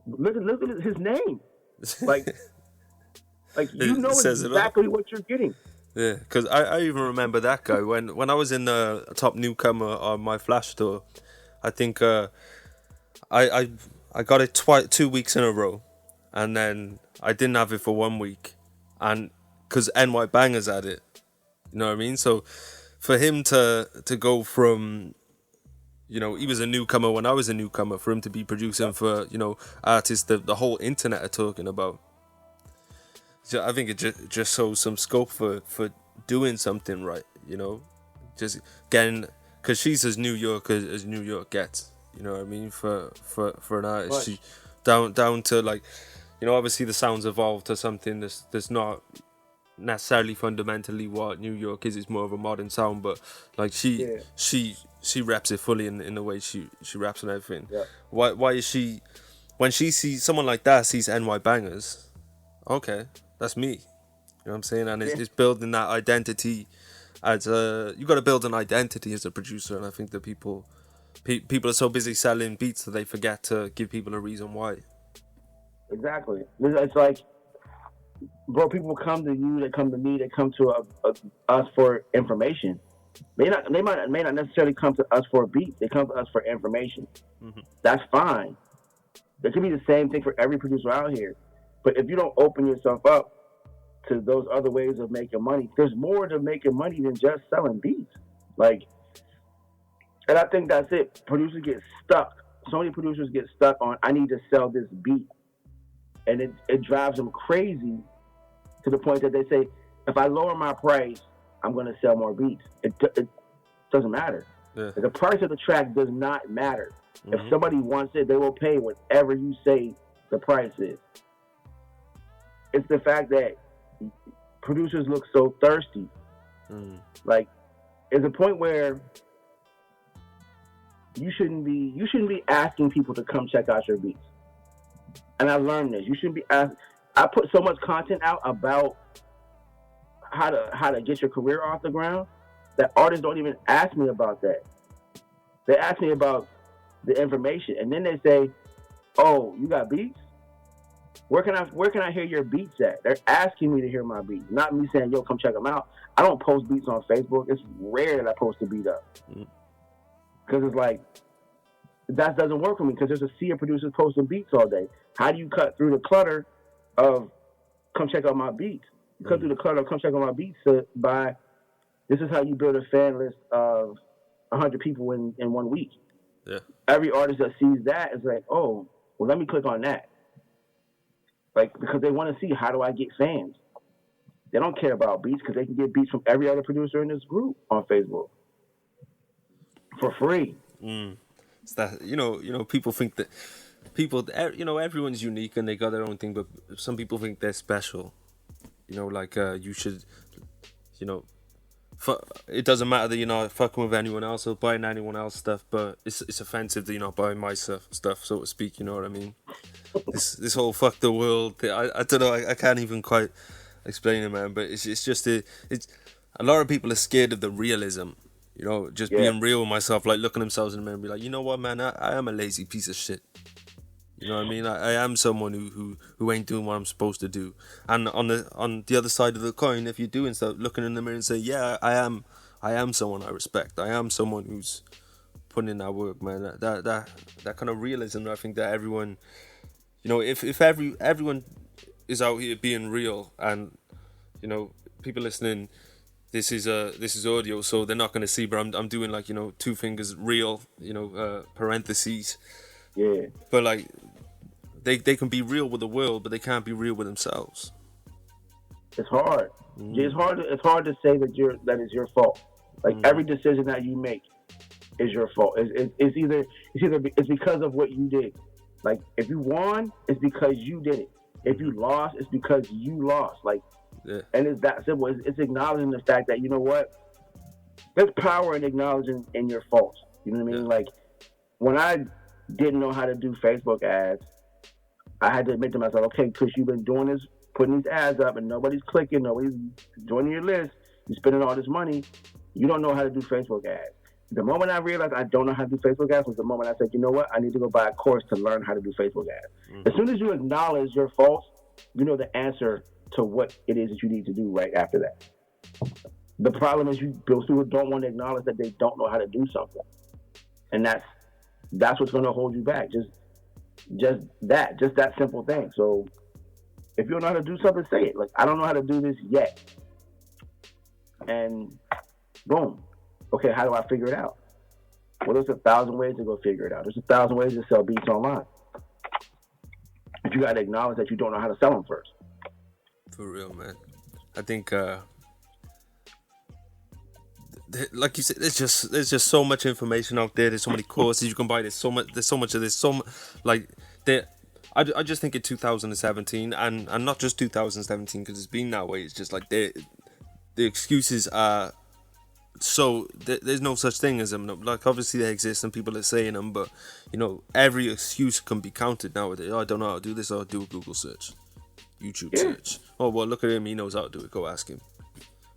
Look at his name. Like you know exactly what you're getting. Yeah, because I even remember that guy when I was in the top newcomer on my Flash tour. I think I got it 2 weeks in a row, and then I didn't have it for 1 week, and because NY Bangers had it, you know what I mean. So for him to go from, you know, he was a newcomer when I was a newcomer, for him to be producing for, you know, artists that the whole internet are talking about. So I think it just shows some scope for doing something right, you know, just getting, because she's as New York as New York gets, you know what I mean, for an artist. She down to, like, you know, obviously the sounds evolved to something that's not necessarily fundamentally what New York is. It's more of a modern sound, but like she raps it fully in the way she raps and everything. Yeah. Why is she, when she sees someone like that, sees NY Bangers, okay, that's me, you know what I'm saying? And it's building that identity as you got to build an identity as a producer. And I think that people are so busy selling beats that they forget to give people a reason why. Exactly. It's like, bro, people come to you, they come to me, they come to us for information. They may not necessarily come to us for a beat. They come to us for information. Mm-hmm. That's fine. It could be the same thing for every producer out here. But if you don't open yourself up to those other ways of making money, there's more to making money than just selling beats. Like, and I think that's it. Producers get stuck. So many producers get stuck on, I need to sell this beat. And it drives them crazy to the point that they say, if I lower my price, I'm going to sell more beats. It doesn't matter. Yeah. The price of the track does not matter. Mm-hmm. If somebody wants it, they will pay whatever you say the price is. It's the fact that producers look so thirsty. Mm. Like, there's a point where you shouldn't be asking people to come check out your beats. And I learned this. You shouldn't be asked. I put so much content out about how to get your career off the ground that artists don't even ask me about that. They ask me about the information, and then they say, "Oh, you got beats? Where can I hear your beats at?" They're asking me to hear my beats, not me saying, "Yo, come check them out." I don't post beats on Facebook. It's rare that I post a beat up, because it's like, that doesn't work for me, because there's a sea of producers posting beats all day. How do you cut through the clutter of come check out my beats? You cut through the clutter of come check out my beats by, this is how you build a fan list of 100 people in 1 week. Yeah. Every artist that sees that is like, oh, well, let me click on that. Like, because they want to see, how do I get fans? They don't care about beats, because they can get beats from every other producer in this group on Facebook for free. It's that, you know, people think that everyone's unique and they got their own thing, but some people think they're special. You know, like, you should, you know, it doesn't matter that you're not fucking with anyone else or buying anyone else stuff, but it's offensive that you're not buying my stuff, so to speak. You know what I mean? This whole fuck the world thing, I don't know. I can't even quite explain it, man. But it's just a lot of people are scared of the realism. You know, just being real with myself, like looking themselves in the mirror and be like, you know what, man, I am a lazy piece of shit. You know what I mean? I am someone who ain't doing what I'm supposed to do. And on the other side of the coin, if you're doing stuff, looking in the mirror and say, yeah, I am someone I respect. I am someone who's putting in that work, man. That kind of realism, I think that everyone, you know, if everyone is out here being real, and, you know, people listening, this is audio, so they're not going to see, but I'm doing, like, you know, two fingers real, you know, parentheses. Yeah. But, like, they can be real with the world, but they can't be real with themselves. It's hard. It's hard to say that it's your fault. Like, every decision that you make is your fault. It's because of what you did. Like, if you won, it's because you did it. If you lost, it's because you lost. Like, and it's that simple. It's acknowledging the fact that, you know what? There's power in acknowledging in your faults. You know what I mean? Like, when I didn't know how to do Facebook ads, I had to admit to myself, okay, because you've been doing this, putting these ads up, and nobody's clicking, nobody's joining your list, you're spending all this money, you don't know how to do Facebook ads. The moment I realized I don't know how to do Facebook ads was the moment I said, you know what, I need to go buy a course to learn how to do Facebook ads. As soon as you acknowledge your faults, you know the answer to what it is that you need to do right after that. The problem is those people don't want to acknowledge that they don't know how to do something. And that's what's going to hold you back. Just that simple thing. So if you don't know how to do something, say it. Like, I don't know how to do this yet. And boom. Okay, how do I figure it out? Well, there's 1,000 ways to go figure it out. There's 1,000 ways to sell beats online. But you got to acknowledge that you don't know how to sell them first. For real, man. I think, like you said, there's just so much information out there. There's so many courses you can buy. There's so much of this. I just think in 2017 and not just 2017 because it's been that way. It's just like the excuses are so there's no such thing as them. Like, obviously they exist and people are saying them, but you know, every excuse can be counted nowadays. Oh, I don't know how to do this. I'll do a Google search, YouTube search. Oh, well, look at him. He knows how to do it. Go ask him.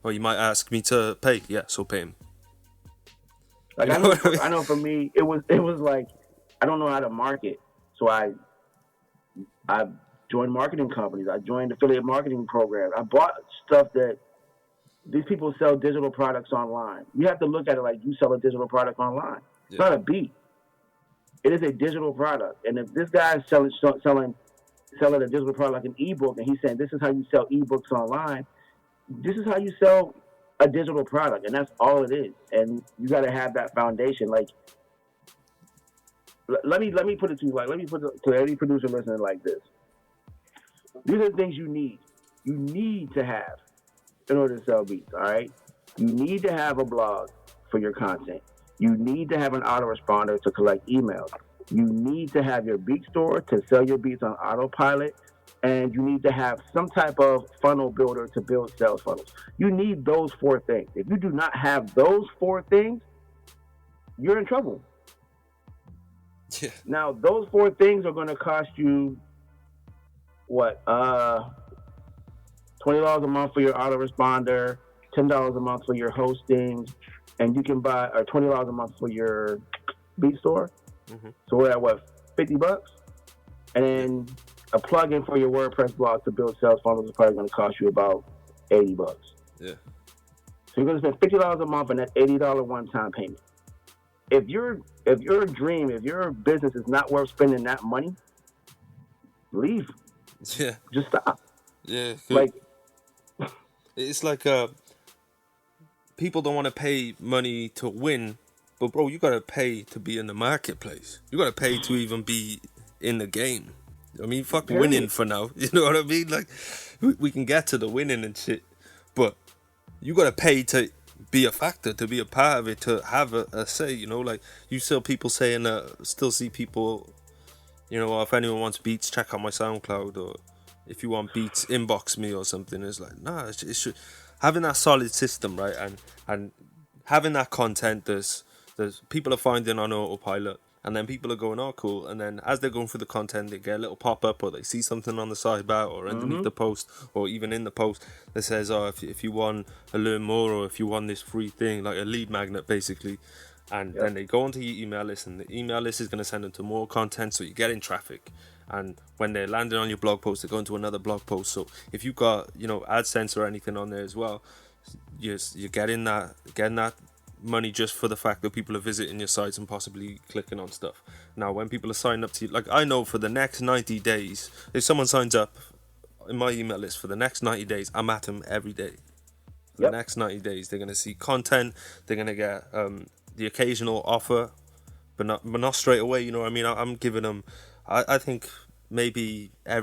Or you might ask me to pay. Yeah, so pay him. Like, I know for me, it was like, I don't know how to market. So I joined marketing companies. I joined affiliate marketing programs. I bought stuff that these people sell digital products online. You have to look at it like you sell a digital product online. It's not a beat. It is a digital product. And if this guy is selling a digital product like an ebook, and he's saying this is how you sell ebooks online, this is how you sell a digital product, and that's all it is. And you got to have that foundation. Like, let me put it to you. Like, let me put it to any producer listening like this. These are the things you need. You need to have in order to sell beats. All right. You need to have a blog for your content. You need to have an autoresponder to collect emails. You need to have your beat store to sell your beats on autopilot. And you need to have some type of funnel builder to build sales funnels. You need those 4 things. If you do not have those 4 things, you're in trouble. Yeah. Now, those 4 things are going to cost you, what, $20 a month for your autoresponder, $10 a month for your hosting, and you can buy, or $20 a month for your beat store. Mm-hmm. So we're at, what, $50? And then a plugin for your WordPress blog to build sales funnels is probably going to cost you about $80. Yeah. So you're going to spend $50 a month on that $80 one-time payment. If your dream, if your business is not worth spending that money, leave. Yeah. Just stop. Yeah. Like, it's like people don't want to pay money to win, but bro, you got to pay to be in the marketplace. You got to pay to even be in the game. I mean, fuck winning for now. You know what I mean? Like, we can get to the winning and shit, but you gotta pay to be a factor, to be a part of it, to have a say. You know, like you still people saying, still see people, you know, if anyone wants beats, check out my SoundCloud, or if you want beats, inbox me or something. It's like, nah, it should having that solid system, right? And having that content. There's people are finding on autopilot. And then people are going, oh, cool. And then as they're going through the content, they get a little pop-up or they see something on the sidebar or underneath the post or even in the post that says, oh, if you want to learn more or if you want this free thing, like a lead magnet, basically. And then they go onto your email list and the email list is going to send them to more content. So you're getting traffic. And when they're landing on your blog post, they're going to another blog post. So if you've got, you know, AdSense or anything on there as well, you're getting that money just for the fact that people are visiting your sites and possibly clicking on stuff. Now, when people are signing up to you, like I know for the next 90 days, if someone signs up in my email list for the next 90 days, I'm at them every day. For the next 90 days, they're going to see content, they're going to get the occasional offer, but not straight away, you know what I mean? I'm giving them, I think maybe I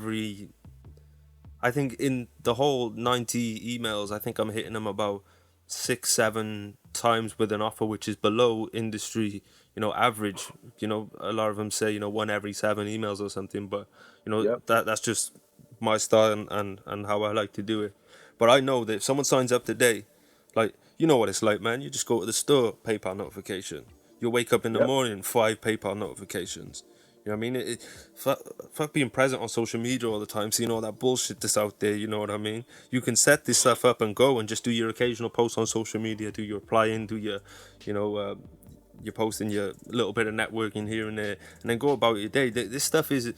think in the whole 90 emails, I think I'm hitting them about 6-7 times with an offer which is below industry, average. A lot of them say, 1 every 7 emails or something, but Yep. that's just my style and how I like to do it. But I know that if someone signs up today, like, you know what it's like, man. You just go to the store, PayPal notification. You'll wake up in the Yep. morning, 5 PayPal notifications. You know what I mean? Fuck being present on social media all the time, seeing all that bullshit that's out there, you know what I mean? You can set this stuff up and go and just do your occasional posts on social media, do your applying, do your, you're posting your little bit of networking here and there, and then go about your day. This stuff is,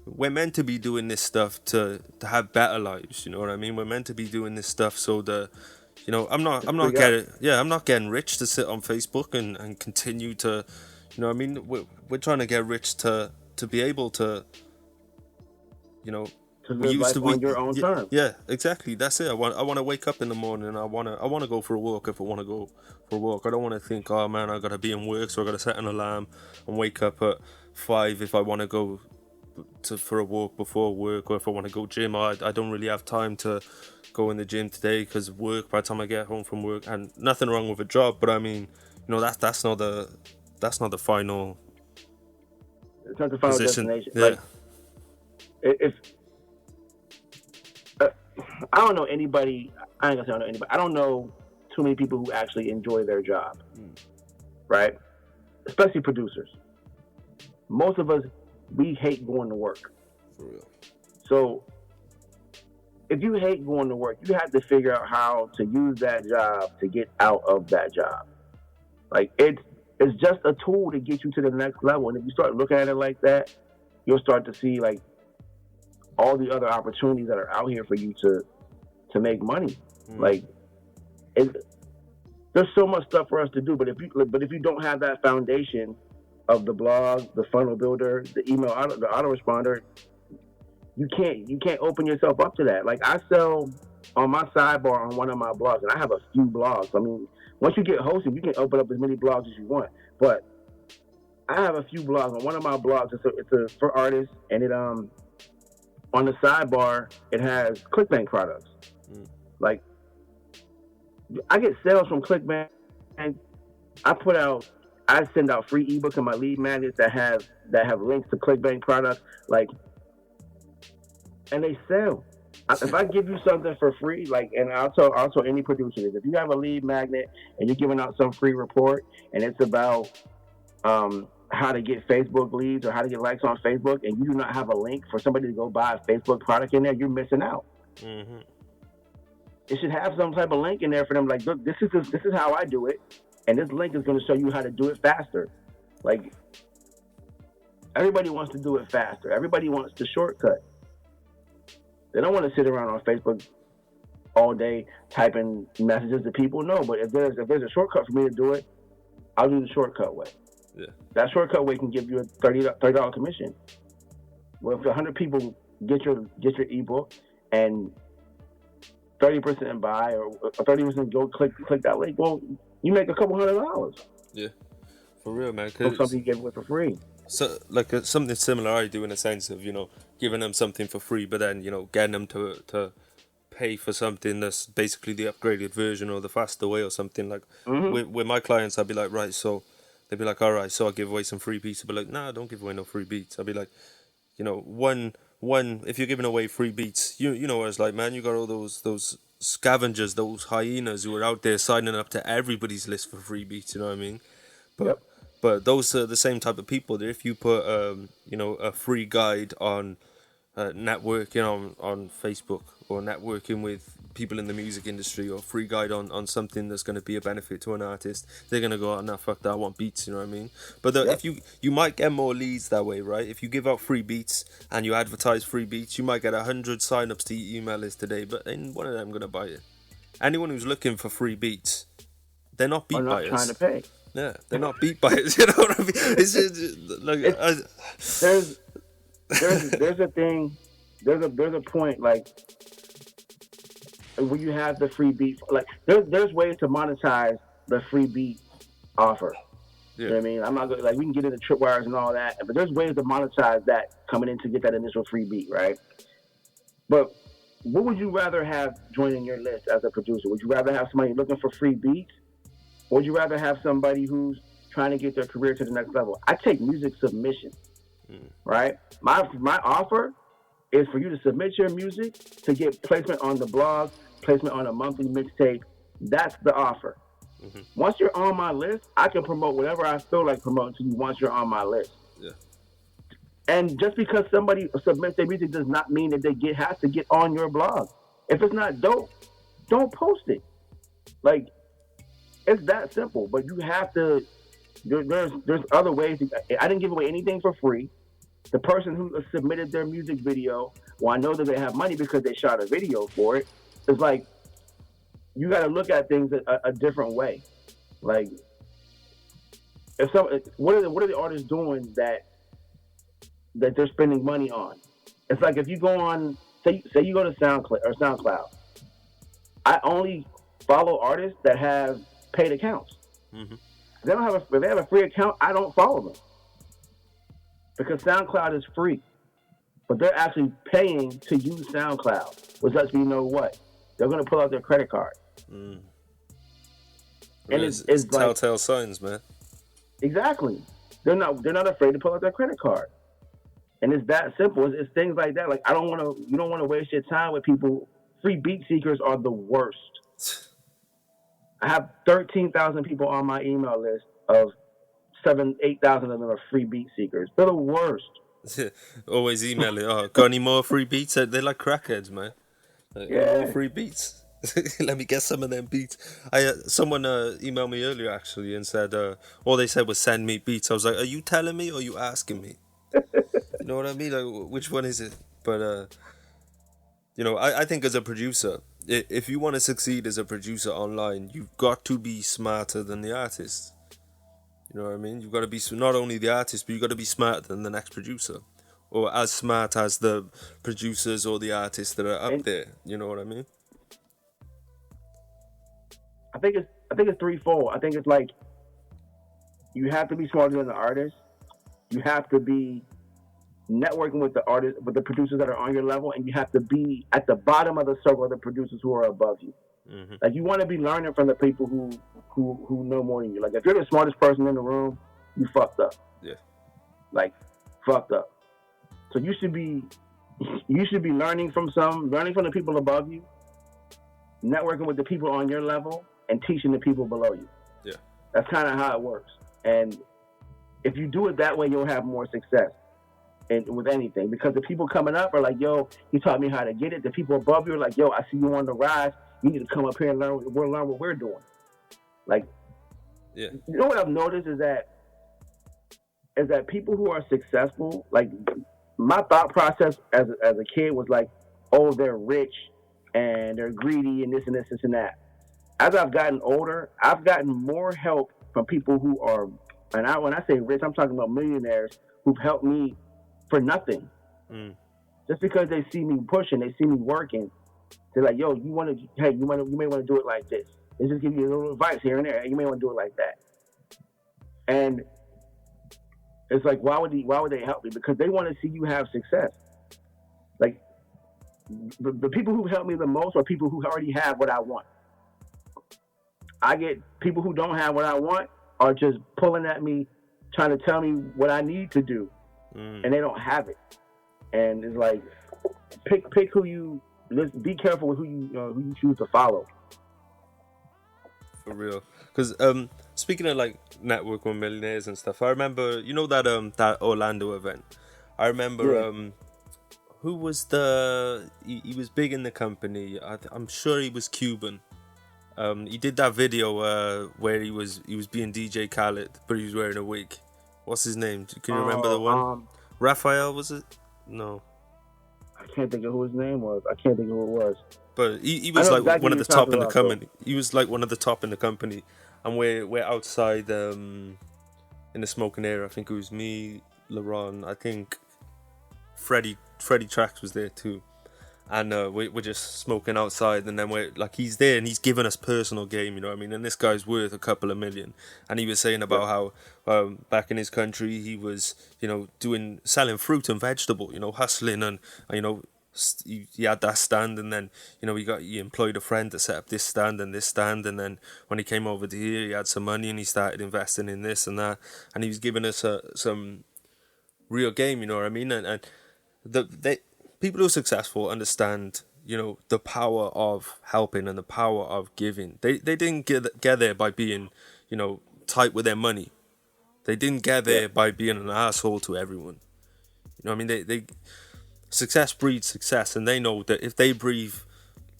we're meant to be doing this stuff to have better lives, you know what I mean? We're meant to be doing this stuff so that, I'm not getting rich to sit on Facebook and continue to, what I mean? We're trying to get rich to be able to, To live life on your own terms. Yeah, exactly. That's it. I want to wake up in the morning and I want to go for a walk if I want to go for a walk. I don't want to think, oh man, I got to be in work, so I got to set an alarm and wake up at 5 if I want to go for a walk before work, or if I want to go gym. I don't really have time to go in the gym today because work by the time I get home from work. And nothing wrong with a job, but I mean, that's not the final. It's not the final position. destination. Yeah. Like, if I don't know anybody, I ain't gonna say I don't know anybody. I don't know too many people who actually enjoy their job, right? Especially producers. Most of us, we hate going to work. For real. So if you hate going to work, you have to figure out how to use that job to get out of that job. Like, it's just a tool to get you to the next level. And if you start looking at it like that, you'll start to see like all the other opportunities that are out here for you to make money. Like, there's so much stuff for us to do. But if you don't have that foundation of the blog, the funnel builder, the email, the autoresponder, you can't open yourself up to that. Like, I sell on my sidebar on one of my blogs, and I have a few blogs. I mean, once you get hosted, you can open up as many blogs as you want. But I have a few blogs. On one of my blogs, it's for artists, and it on the sidebar it has ClickBank products. Like, I get sales from ClickBank, and I send out free ebooks in my lead magnets that have links to ClickBank products, like, and they sell. If I give you something for free, like, and I'll tell any producer this, if you have a lead magnet and you're giving out some free report and it's about how to get Facebook leads or how to get likes on Facebook, and you do not have a link for somebody to go buy a Facebook product in there, you're missing out. Mm-hmm. It should have some type of link in there for them. Like, look, this is how I do it, and this link is going to show you how to do it faster. Like, everybody wants to do it faster. Everybody wants the shortcut. They don't want to sit around on Facebook all day typing messages to people. No, but if there's a shortcut for me to do it, I'll do the shortcut way. Yeah. That shortcut way can give you a $30 commission. Well, if 100 people get your ebook and 30% buy or 30% go click that link, well, you make a couple $100. Yeah, for real, man. For something you give away for free. So, like, something similar I do in a sense of, giving them something for free, but then, getting them to pay for something that's basically the upgraded version or the faster way or something. Like, with my clients, I'd be like, right, so they'd be like, all right, so I'll give away some free beats. I'd be like, nah, don't give away no free beats. I'd be like, one, if you're giving away free beats, you know what it's like, man. You got all those scavengers, those hyenas who are out there signing up to everybody's list for free beats, you know what I mean? But those are the same type of people that if you put, a free guide on networking on Facebook or networking with people in the music industry or free guide on something that's going to be a benefit to an artist, they're going to go, oh, no, fuck that, I want beats, you know what I mean? But if you might get more leads that way, right? If you give out free beats and you advertise free beats, you might get 100 signups to your email list today, but ain't one of them going to buy it. Anyone who's looking for free beats, they're not beat buyers. They're not trying to pay. Yeah, they're not beat buyers, you know what I mean? It's just, like, there's a thing, there's a point, like, when you have the free beat, like, there's ways to monetize the free beat offer. Yeah. You know what I mean? I'm not gonna, like, we can get into tripwires and all that, but there's ways to monetize that coming in to get that initial free beat, right? But what would you rather have joining your list as a producer? Would you rather have somebody looking for free beats? Or would you rather have somebody who's trying to get their career to the next level? I take music submissions, right? My offer is for you to submit your music to get placement on the blog, placement on a monthly mixtape. That's the offer. Once you're on my list, I can promote whatever I feel like promoting to you once you're on my list. Yeah. And just because somebody submits their music does not mean that they have to get on your blog. If it's not dope, don't post it. Like, it's that simple. But you have to. There's other ways. I didn't give away anything for free. The person who submitted their music video, well, I know that they have money because they shot a video for it. It's like, you got to look at things a different way. Like, what are the artists doing that they're spending money on? It's like if you go on, say you go to SoundCloud. I only follow artists that have paid accounts. Mm-hmm. If they have a free account, I don't follow them because SoundCloud is free, but they're actually paying to use SoundCloud, which lets me know what they're going to pull out their credit card. Mm. And it's like, telltale signs, man. Exactly. They're not afraid to pull out their credit card. And it's that simple. It's things like that. Like, you don't want to waste your time with people. Free beat seekers are the worst. I have 13,000 people on my email list. Of 8,000 of them are free beat seekers. They're the worst. Always emailing. Oh, got any more free beats? They're like crackheads, man. Yeah. More free beats. Let me get some of them beats. Someone emailed me earlier actually and said all they said was send me beats. I was like, are you telling me or are you asking me? You know what I mean? Like, which one is it? But I think as a producer, if you want to succeed as a producer online, you've got to be smarter than the artist. You know what I mean? You've got to be not only the artist, but you've got to be smarter than the next producer, or as smart as the producers or the artists that are up there. You know what I mean? I think it's threefold. I think it's like, you have to be smarter than the artist. You have to be networking with the artists, with the producers that are on your level, and you have to be at the bottom of the circle of the producers who are above you. Mm-hmm. Like, you want to be learning from the people who know more than you. Like, if you're the smartest person in the room, you fucked up. Yeah. Like, fucked up. So you should be learning from the people above you, networking with the people on your level, and teaching the people below you. Yeah. That's kind of how it works. And if you do it that way, you'll have more success with anything. Because the people coming up are like, yo, he taught me how to get it. The people above you are like, yo, I see you on the rise. You need to come up here and learn what we're doing. Like, yeah. You know what I've noticed is that people who are successful, like, my thought process as a kid was like, oh, they're rich and they're greedy and this and this and that. As I've gotten older, I've gotten more help from people who are, when I say rich, I'm talking about millionaires who've helped me for nothing. Mm. Just because they see me pushing, they see me working. They're like, yo, you may want to do it like this. They just give you a little advice here and there. Hey, you may want to do it like that. And it's like, why would they help me? Because they want to see you have success. Like, the people who help me the most are people who already have what I want. I get people who don't have what I want are just pulling at me, trying to tell me what I need to do, and they don't have it. And it's like, pick who you. Be careful with who you choose to follow. For real, because speaking of like network with millionaires and stuff, I remember that Orlando event. I remember who was he was big in the company. I'm sure he was Cuban. He did that video where he was being DJ Khaled, but he was wearing a wig. What's his name? Can you remember the one? Raphael, was it? No. I can't think of who his name was. I can't think of who it was. But he was like exactly one of the top in the company. He was like one of the top in the company. And we're outside in the smoking area. I think it was me, LeRon. I think Freddie Trax was there too. And we're just smoking outside, and then we're like, he's there and he's giving us personal game, you know what I mean? And this guy's worth a couple of million. And he was saying about how back in his country he was, selling fruit and vegetable, hustling and he had that stand, and then he employed a friend to set up this stand, and then when he came over to here, he had some money and he started investing in this and that, and he was giving us some real game. You know what I mean? And they people who are successful understand the power of helping and the power of giving. They didn't get there by being tight with their money. They didn't get there by being an asshole to everyone. You know what I mean? They success breeds success, and they know that if they breathe,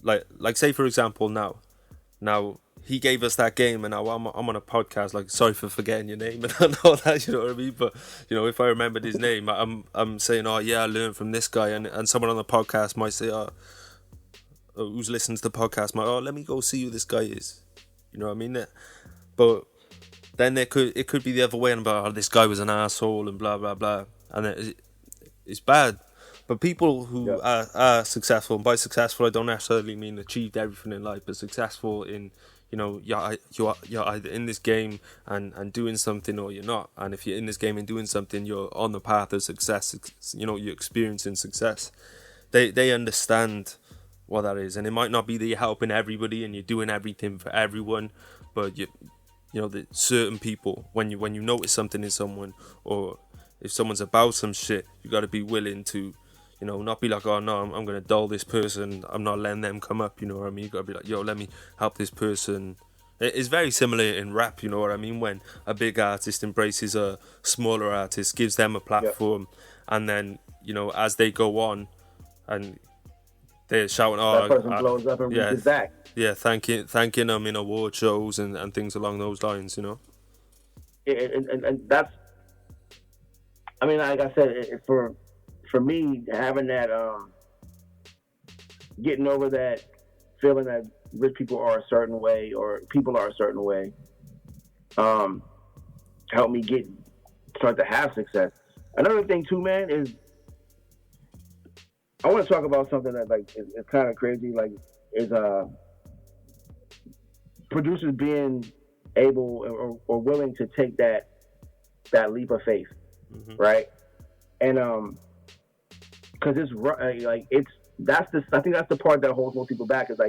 like say for example now he gave us that game, and now I'm on a podcast. Like, sorry for forgetting your name and all that, you know what I mean? But if I remembered his name, I'm saying, oh yeah, I learned from this guy, and someone on the podcast might say, who's listening to the podcast might, let me go see who this guy is. You know what I mean? But then it could be the other way, and about this guy was an asshole and blah blah blah, and it's bad. But people who are successful, and by successful I don't necessarily mean achieved everything in life, but successful in you're either in this game and doing something, or you're not. And if you're in this game and doing something, you're on the path of success. You're experiencing success. They understand what that is, and it might not be that you're helping everybody and you're doing everything for everyone, but that certain people, when you notice something in someone, or if someone's about some shit, you got to be willing to not be like, oh no, I'm going to dull this person, I'm not letting them come up, you know what I mean? You got to be like, yo, let me help this person. It's very similar in rap, you know what I mean? When a big artist embraces a smaller artist, gives them a platform, and then, as they go on and they're shouting, that person blows up and reaches back. Yeah, thanking them in award shows and things along those lines, And that's, I mean, like I said, for me, having that, getting over that feeling that rich people are a certain way, or people are a certain way, helped me start to have success. Another thing too, man, is I want to talk about something that is kind of crazy, is producers being able or willing to take that leap of faith, right? And because I think that's the part that holds most people back, is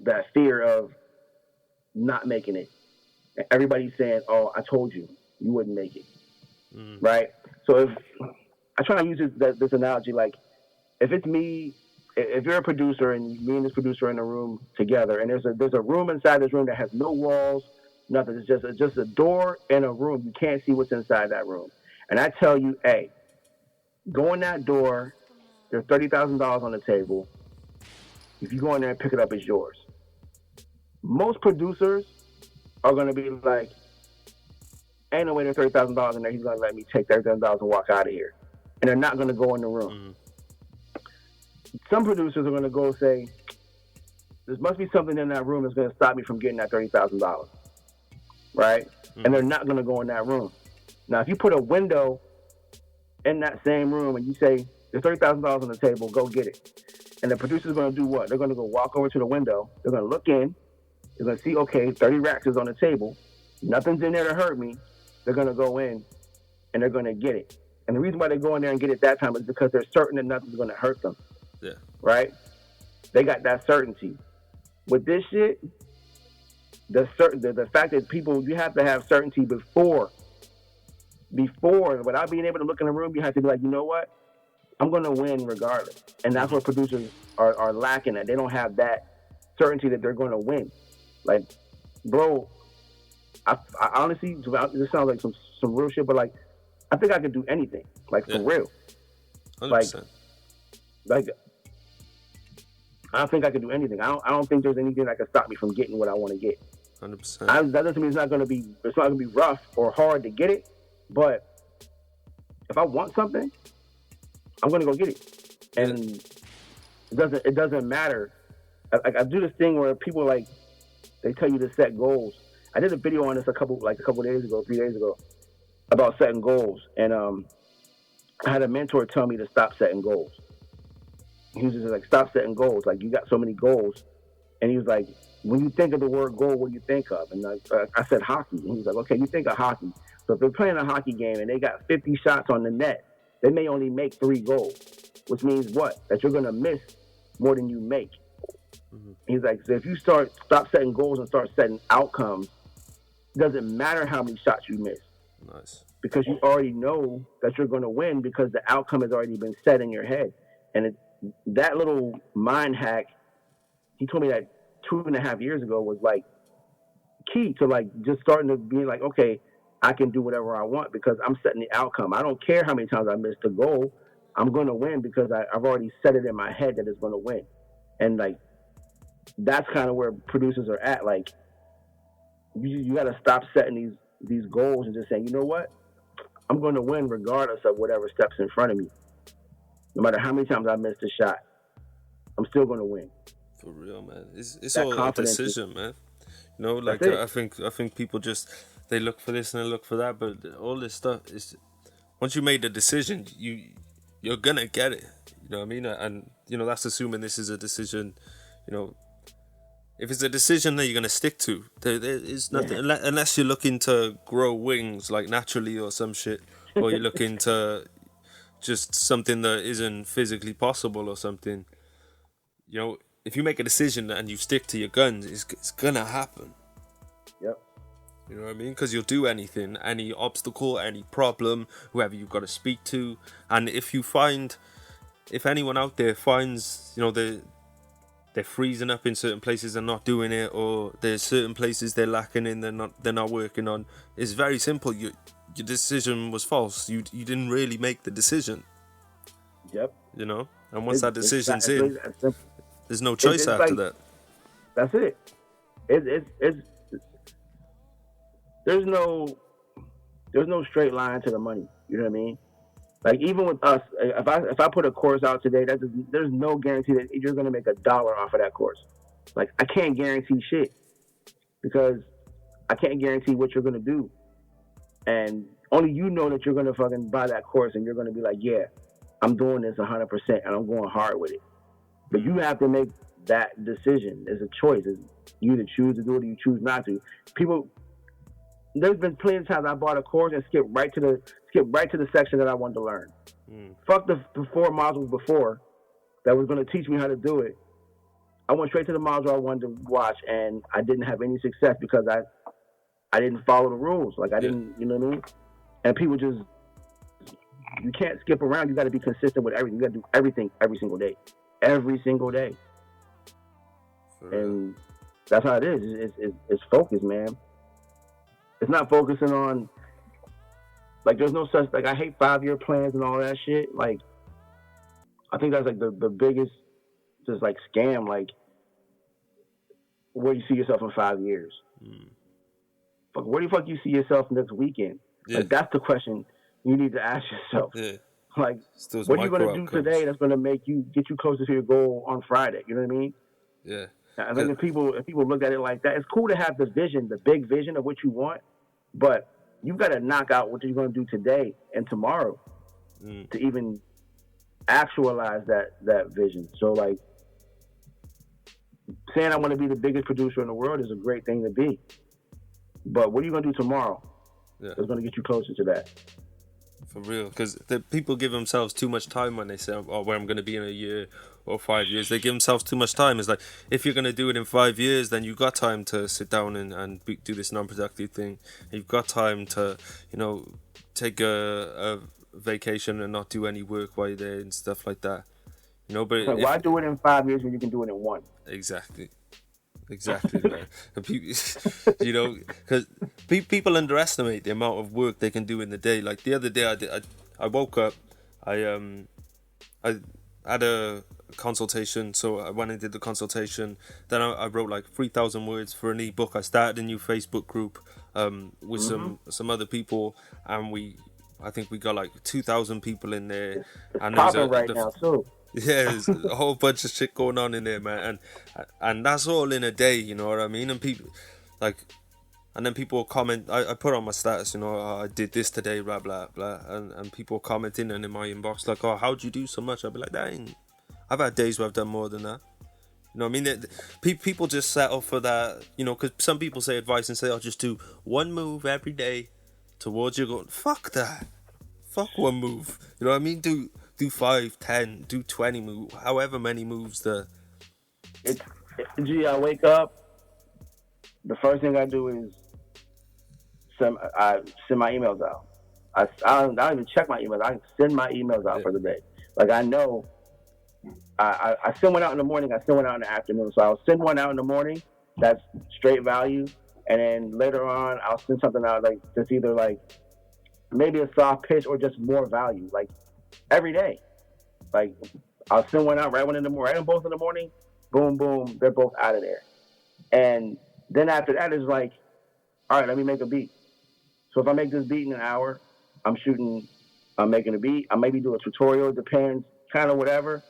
that fear of not making it. Everybody's saying, "Oh, I told you wouldn't make it," right? So if I try to use this analogy, if it's me, if you're a producer and me and this producer are in a room together, and there's a room inside this room that has no walls, nothing. It's just a door and a room. You can't see what's inside that room. And I tell you, hey, go in that door. There's $30,000 on the table. If you go in there and pick it up, it's yours. Most producers are going to be like, ain't no way there's $30,000 in there. He's going to let me take $30,000 and walk out of here. And they're not going to go in the room. Some producers are going to go say, there must be something in that room that's going to stop me from getting that $30,000. Right? And they're not going to go in that room. Now, if you put a window in that same room and you say, there's $30,000 on the table, go get it. And the producer's going to do what? They're going to go walk over to the window. They're going to look in. They're going to see, okay, 30 racks is on the table. Nothing's in there to hurt me. They're going to go in and they're going to get it. And the reason why they go in there and get it that time is because they're certain that nothing's going to hurt them. Yeah. Right? They got that certainty. With this shit, the fact that you have to have certainty before, without being able to look in the room, you have to be like, you know what? I'm going to win regardless. And that's what producers are lacking at. They don't have that certainty that they're going to win. Like, bro, I honestly, this sounds like some real shit, but I think I could do anything. For real. 100%. I think I could do anything. I don't think there's anything that can stop me from getting what I want to get. 100%. That doesn't mean it's not going to be rough or hard to get it, but if I want something, I'm going to go get it. And it doesn't matter. I do this thing where people they tell you to set goals. I did a video on this a couple days ago, 3 days ago, about setting goals. And I had a mentor tell me to stop setting goals. He was just like, stop setting goals. You got so many goals. And he was like, when you think of the word goal, what do you think of? And I said hockey. And he was like, okay, you think of hockey. So if they're playing a hockey game and they got 50 shots on the net, they may only make 3 goals. which means what? That you're gonna miss more than you make. He's like, so if you stop setting goals and start setting outcomes, it doesn't matter how many shots you miss. Nice. Because you already know that you're going to win because the outcome has already been set in your head. And that little mind hack, he told me that 2.5 years ago, was like key to like just starting to be like, okay, I can do whatever I want because I'm setting the outcome. I don't care how many times I miss the goal. I'm going to win because I've already set it in my head that it's going to win. And like, that's kind of where producers are at. Like, you got to stop setting these goals and just saying, you know what? I'm going to win regardless of whatever steps in front of me. No matter how many times I missed a shot, I'm still going to win. For real, man. It's all a decision, man. You know, like I think people just, they look for this and they look for that, but all this stuff is, once you made the decision, you're gonna get it. You know what I mean? And you know, that's assuming this is a decision. You know, if it's a decision that you're gonna stick to, there is nothing unless you're looking to grow wings like naturally or some shit, or you're looking to just something that isn't physically possible or something. You know, if you make a decision and you stick to your guns, it's gonna happen. Yep. You know what I mean? Because you'll do anything, any obstacle, any problem, whoever you've got to speak to. And if anyone out there finds, you know, they're freezing up in certain places and not doing it, or there's certain places they're lacking in, they're not working on, it's very simple. Your decision was false. You didn't really make the decision. Yep. You know? And once that decision's in, there's no choice after that. That's it. It's there's no straight line to the money. You know what I mean? Like, even with us, if I put a course out today, there's no guarantee that you're gonna make $1 off of that course. Like, I can't guarantee shit because I can't guarantee what you're gonna do, and only you know that you're gonna fucking buy that course and you're gonna be like, yeah, I'm doing this 100% and I'm going hard with it. But you have to make that decision. It's a choice. You either choose to do it or you choose not to. There's been plenty of times I bought a course and skipped right to the section that I wanted to learn. Fuck the 4 modules before that was going to teach me how to do it. I went straight to the module I wanted to watch, and I didn't have any success because I didn't follow the rules. Like, I didn't, you know what I mean? And people just, you can't skip around. You got to be consistent with everything. You got to do everything every single day. Every single day. And that's how it is. It's focus, man. It's not focusing on, like, there's no such, like, I hate 5-year plans and all that shit. Like, I think that's, like, the biggest, just, like, scam. Like, where you see yourself in 5 years? Fuck, where the fuck you see yourself next weekend? Yeah. Like, that's the question you need to ask yourself. Yeah. Like, what are you going to do today that's going to get you closer to your goal on Friday? You know what I mean? Yeah. I think if people look at it like that, it's cool to have the vision, the big vision of what you want, but you've got to knock out what you're going to do today and tomorrow to even actualize that vision. So, like, saying I want to be the biggest producer in the world is a great thing to be, but what are you going to do tomorrow that's going to get you closer to that? For real, because the people give themselves too much time when they say, oh, where I'm going to be in a year or 5 years. They give themselves too much time. It's like, if you're going to do it in 5 years, then you've got time to sit down and do this non-productive thing. You've got time to, you know, take a vacation and not do any work while you're there and stuff like that. You know, but so why do it in 5 years when you can do it in 1? Exactly, man. And people, you know, because people underestimate the amount of work they can do in the day. Like, the other day, I woke up, I had a consultation, so I went and did the consultation. Then I wrote like 3,000 words for an ebook. I started a new Facebook group with some other people, and I think we got like 2,000 people in there. It's popping right now too. Yeah, there's a whole bunch of shit going on in there, man, and that's all in a day, you know what I mean? And people, like, and then people comment. I put on my status, you know, I did this today, blah blah blah, and people commenting and in my inbox like, oh, how'd you do so much? I'll be like, dang, I've had days where I've done more than that. You know what I mean? People just settle for that, you know, because some people say advice and say, oh, just do one move every day towards your goal. Fuck that. Fuck one move. You know what I mean? Do do 5, 10, do 20 moves, however many moves I wake up. The first thing I do is send my emails out. I don't even check my emails. I send my emails out for the day. Like I know, I send one out in the morning. I send one out in the afternoon. So I'll send one out in the morning. That's straight value, and then later on I'll send something out like that's either like maybe a soft pitch or just more value. Like every day, like I'll send one out, write one in the morning, write them both in the morning. Boom, boom, they're both out of there. And then after that is like, all right, let me make a beat. So if I make this beat in an hour, I'm making a beat. I maybe do a tutorial, depends, kind of whatever.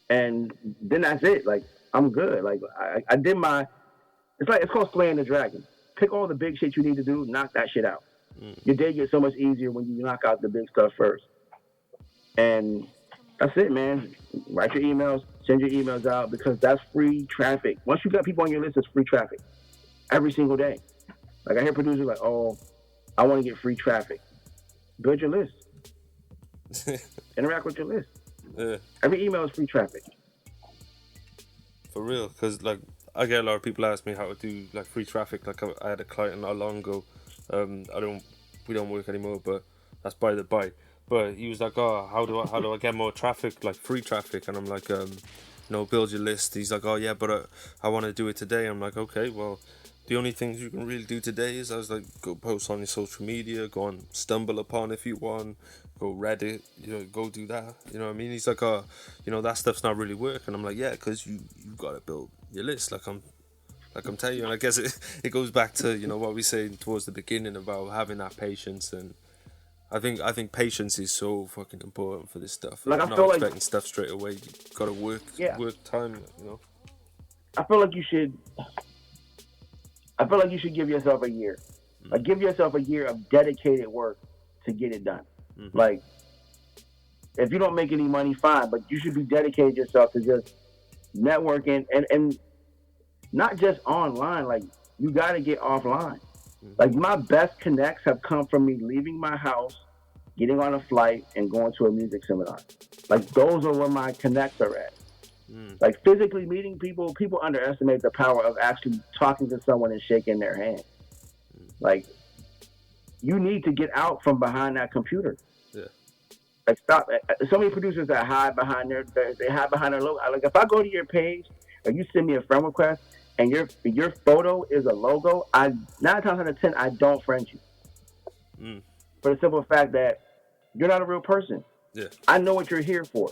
And then that's it. Like, I'm good. Like, I did it's called slaying the dragon. Pick all the big shit you need to do, knock that shit out. Your day gets so much easier when you knock out the big stuff first. And that's it, man. Write your emails, send your emails out, because that's free traffic. Once you got people on your list, it's free traffic every single day. Like I hear producers like, oh, I want to get free traffic. Build your list. Interact with your list. Yeah. Every email is free traffic. For real, because like I get a lot of people ask me how to do like free traffic. Like I had a client not long ago. We don't work anymore, but that's by the by. But he was like, oh, how do I get more traffic, like free traffic? And I'm like, build your list. He's like, oh yeah, but I want to do it today. I'm like, okay, well, the only things you can really do today is, I was like, go post on your social media, go on Stumble Upon if you want, go Reddit, go do that. You know what I mean? He's like, oh, that stuff's not really working. I'm like, yeah, because you got to build your list. Like I'm telling you, and I guess it goes back to, what we say towards the beginning about having that patience. And I think patience is so fucking important for this stuff. Like, I'm I not feel expecting stuff straight away. You gotta work time, I feel like you should give yourself a year. Like, give yourself a year of dedicated work to get it done. Like, if you don't make any money, fine, but you should be dedicated yourself to just networking and not just online. Like, you got to get offline. Like, my best connects have come from me leaving my house, getting on a flight, and going to a music seminar. Like, those are where my connects are at. Like, physically meeting people underestimate the power of actually talking to someone and shaking their hand. Like, you need to get out from behind that computer. Yeah. Like, stop. So many producers that hide behind their logo. Like, if I go to your page or you send me a friend request and your photo is a logo, 9 times out of 10, I don't friend you. For the simple fact that you're not a real person. Yeah. I know what you're here for.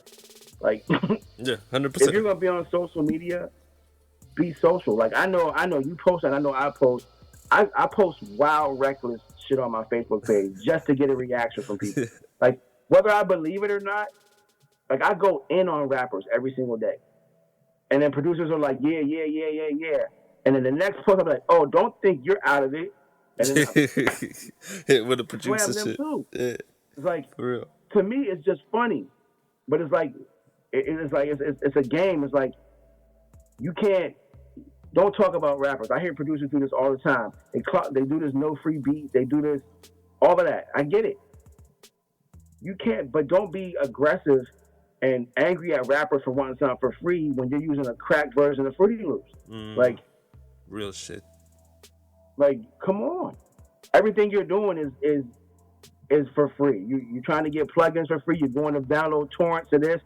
Like, yeah, 100%. If you're gonna be on social media, be social. Like, I know you post, and I know I post. I post wild, reckless shit on my Facebook page just to get a reaction from people. Like, whether I believe it or not, like, I go in on rappers every single day. And then producers are like, yeah. And then the next post, I'm like, oh, don't think you're out of it. And then hit with the producer shit. Too. Yeah. It's like, for real. To me, it's just funny. But it's like, it's a game. It's like, don't talk about rappers. I hear producers do this all the time. They do this no free beat. They do this, all of that. I get it. You can't, but don't be aggressive and angry at rappers for wanting something for free when you're using a cracked version of Fruity Loops. Like, real shit. Like, come on. Everything you're doing is for free. You're trying to get plugins for free. You're going to download torrents of this.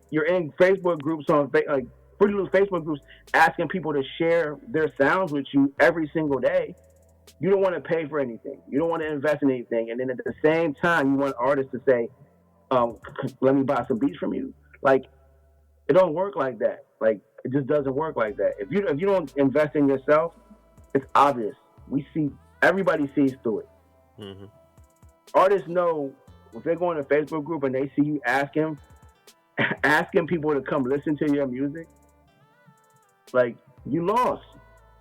You're in Facebook groups like Fruity Loops Facebook groups asking people to share their sounds with you every single day. You don't want to pay for anything. You don't want to invest in anything. And then at the same time, you want artists to say, let me buy some beats from you. Like, it don't work like that. Like, it just doesn't work like that. If you don't invest in yourself, it's obvious. Everybody sees through it. Artists know if they go in a Facebook group and they see you asking people to come listen to your music, like, you lost.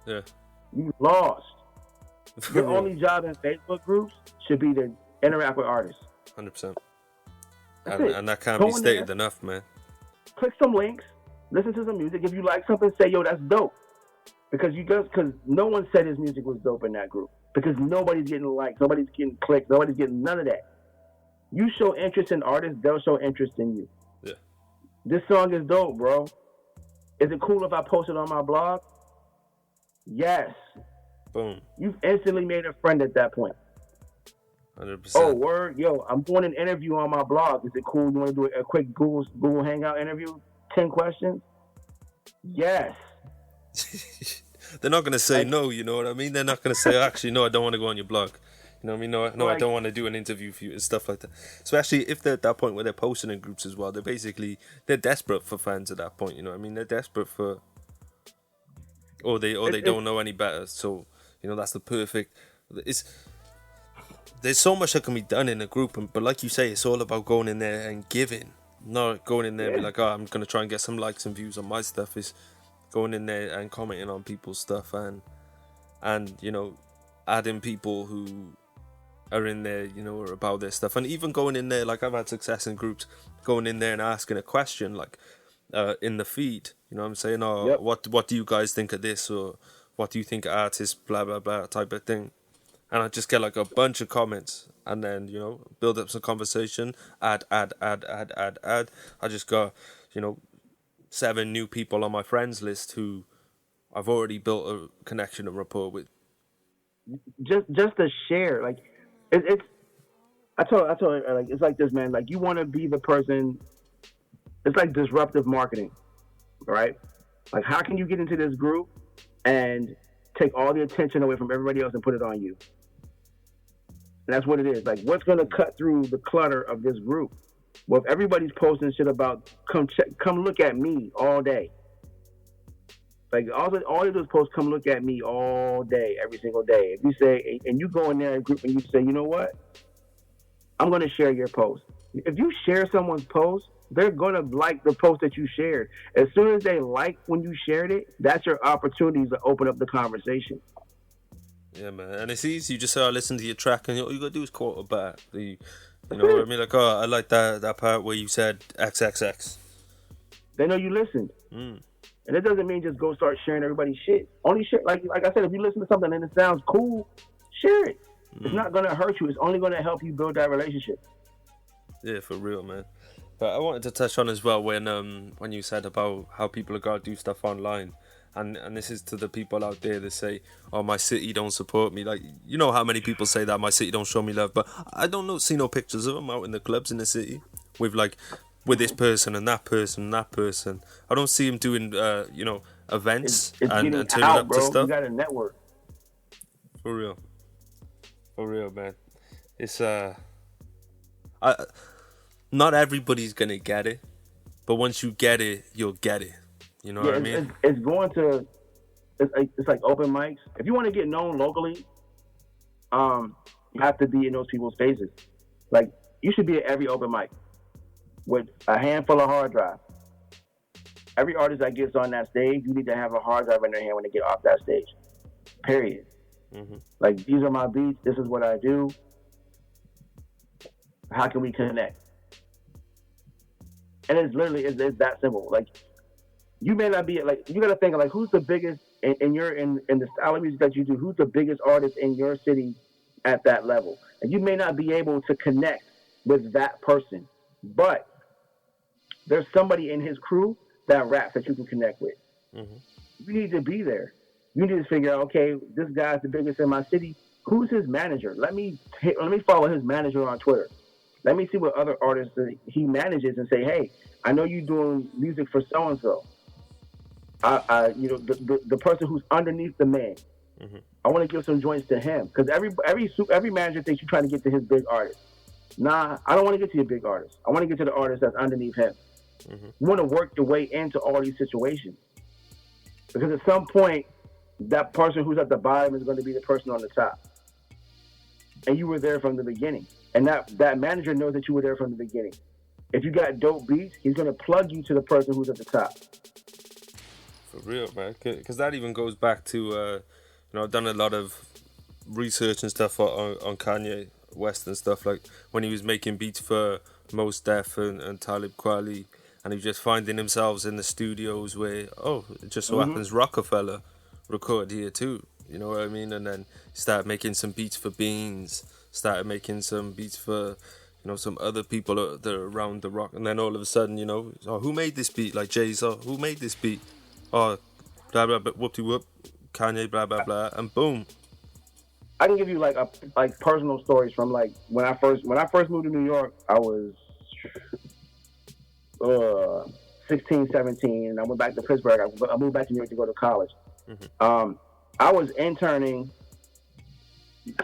Yeah. You lost. Your only job in Facebook groups should be to interact with artists. 100%. That's it. And that can't be stated enough, man. Click some links, listen to some music. If you like something, say, yo, that's dope. Because no one said his music was dope in that group. Because nobody's getting likes, nobody's getting clicks, nobody's getting none of that. You show interest in artists, they'll show interest in you. Yeah. This song is dope, bro. Is it cool if I post it on my blog? Yes. Boom. You've instantly made a friend at that point. 100%. Oh, word. Yo, I'm doing an interview on my blog. Is it cool? You want to do a quick Google Hangout interview? 10 questions? Yes. They're not going to say no, you know what I mean? They're not going to say, actually, no, I don't want to go on your blog. You know what I mean? No, I don't want to do an interview for you and stuff like that. So actually, if they're at that point where they're posting in groups as well, they're desperate for fans at that point, you know what I mean? They're desperate for, or they don't know any better. So, you know, that's the perfect, there's so much that can be done in a group, but like you say, it's all about going in there and giving, not going in there and be like, oh, I'm going to try and get some likes and views on my stuff. It's going in there and commenting on people's stuff and you know, adding people who are in there, you know, or about their stuff, and even going in there, like I've had success in groups, going in there and asking a question, like in the feed, you know what I'm saying, or what do you guys think of this, or what do you think of artists, blah blah blah type of thing, and I just get like a bunch of comments, and then, you know, build up some conversation, add. I just got, you know, 7 new people on my friends list who I've already built a connection and rapport with. Just to share, like it's. I told her, like, it's like this, man. Like, you want to be the person. It's like disruptive marketing, right? Like, how can you get into this group and take all the attention away from everybody else and put it on you? And that's what it is. Like, what's going to cut through the clutter of this group? Well, if everybody's posting shit about come look at me all day. Like, all you do is post, come look at me all day, every single day. If you say, and you go in there in a group and you say, you know what? I'm going to share your post. If you share someone's post, they're going to like the post that you shared. As soon as they like when you shared it, that's your opportunity to open up the conversation. Yeah, man. And it's easy. You just listen to your track, and all you got to do is quote about you know what I mean? Like, oh, I like that part where you said XXX. They know you listened. And it doesn't mean just go start sharing everybody's shit. Only shit, like I said, if you listen to something and it sounds cool, share it. It's not going to hurt you. It's only going to help you build that relationship. Yeah, for real, man. But I wanted to touch on as well when you said about how people are going to do stuff online. And this is to the people out there that say, oh, my city don't support me. Like, you know how many people say that, my city don't show me love. But I don't see no pictures of them out in the clubs in the city with this person and that person and that person. I don't see him doing, you know, events it's and turning out, up bro. to stuff. You got a network. For real, man. It's not everybody's gonna get it, but once you get it, you'll get it. You know what I mean? It's like open mics. If you want to get known locally, you have to be in those people's faces. Like, you should be at every open mic with a handful of hard drive. Every artist that gets on that stage, you need to have a hard drive in their hand when they get off that stage. Period. Mm-hmm. Like, these are my beats. This is what I do. How can we connect? And it's literally it's that simple. Like, you may not be like, you got to think of, like, who's the biggest in the style of music that you do? Who's the biggest artist in your city at that level? And you may not be able to connect with that person, but there's somebody in his crew that raps that you can connect with. Mm-hmm. You need to be there. You need to figure out, okay, this guy's the biggest in my city. Who's his manager? Let me follow his manager on Twitter. Let me see what other artists he manages and say, hey, I know you're doing music for so-and-so. The person who's underneath the man. Mm-hmm. I want to give some joints to him. Because every manager thinks you're trying to get to his big artist. Nah, I don't want to get to your big artist. I want to get to the artist that's underneath him. Mm-hmm. You want to work your way into all these situations. Because at some point, that person who's at the bottom is going to be the person on the top. And you were there from the beginning. And that manager knows that you were there from the beginning. If you got dope beats, he's going to plug you to the person who's at the top. For real, man. Because that even goes back to, I've done a lot of research and stuff on Kanye West and stuff, like when he was making beats for Mos Def and Talib Kweli, and he was just finding himself in the studios where, it just so happens Rockefeller record here too, you know what I mean? And then started making some beats for Beans, started making some beats for, some other people that are around the rock, and then all of a sudden, oh, who made this beat? Like Jay's, oh, who made this beat? Oh, blah blah blah, whoop de whoop, Kanye, blah blah blah, and boom. I can give you like personal stories from like when I first moved to New York. I was 16, 17, and I went back to Pittsburgh. I moved back to New York to go to college. Mm-hmm. I was interning.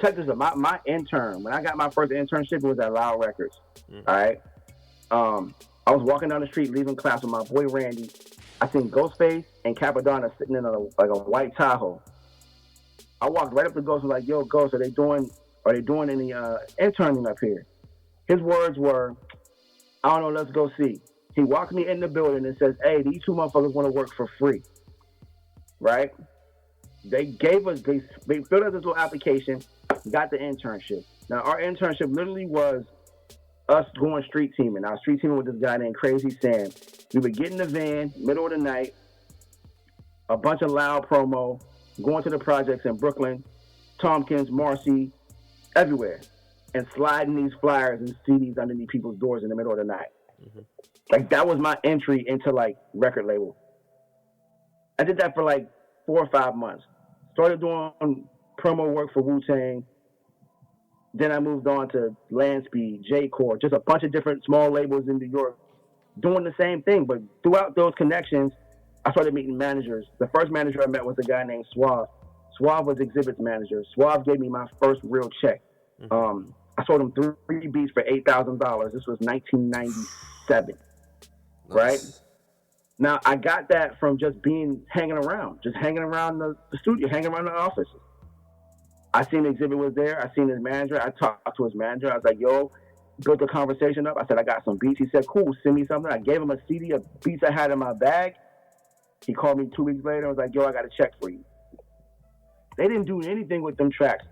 Check this out. My intern, when I got my first internship, it was at Loud Records. Mm-hmm. All right. I was walking down the street, leaving class with my boy Randy. I seen Ghostface and Capadonna sitting in a white Tahoe. I walked right up to Ghost and was like, "Yo, Ghost, are they doing any interning up here?" His words were, "I don't know, let's go see." He walked me in the building and says, "Hey, these two motherfuckers want to work for free." Right? They filled out this little application, got the internship. Now, our internship literally was us going street teaming. I was street teaming with this guy named Crazy Sam. We would get in the van, middle of the night, a bunch of Loud promo, going to the projects in Brooklyn, Tompkins, Marcy, everywhere, and sliding these flyers and CDs underneath people's doors in the middle of the night. Mm-hmm. Like, that was my entry into, like, record label. I did that for, like, 4 or 5 months. Started doing promo work for Wu-Tang. Then I moved on to Landspeed, J-Core, just a bunch of different small labels in New York doing the same thing. But throughout those connections, I started meeting managers. The first manager I met was a guy named Suave. Suave was Exhibit's manager. Suave gave me my first real check. Mm-hmm. I sold him 3 beats for $8,000. This was 1997, nice. Right? Now, I got that from just hanging around the studio, hanging around the office. I seen Exhibit was there. I seen his manager. I talked to his manager. I was like, "Yo," built the conversation up. I said, "I got some beats." He said, "Cool, send me something." I gave him a CD of beats I had in my bag. He called me 2 weeks later. I was like, "Yo, I got a check for you." They didn't do anything with them tracks,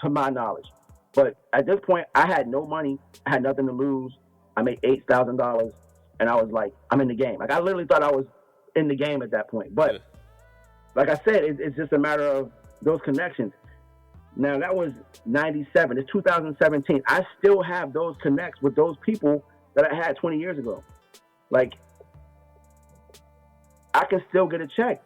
to my knowledge. But at this point, I had no money. I had nothing to lose. I made $8,000. And I was like, I'm in the game. Like, I literally thought I was in the game at that point. But like I said, it's just a matter of those connections. Now, that was 97. It's 2017. I still have those connects with those people that I had 20 years ago. Like, I can still get a check.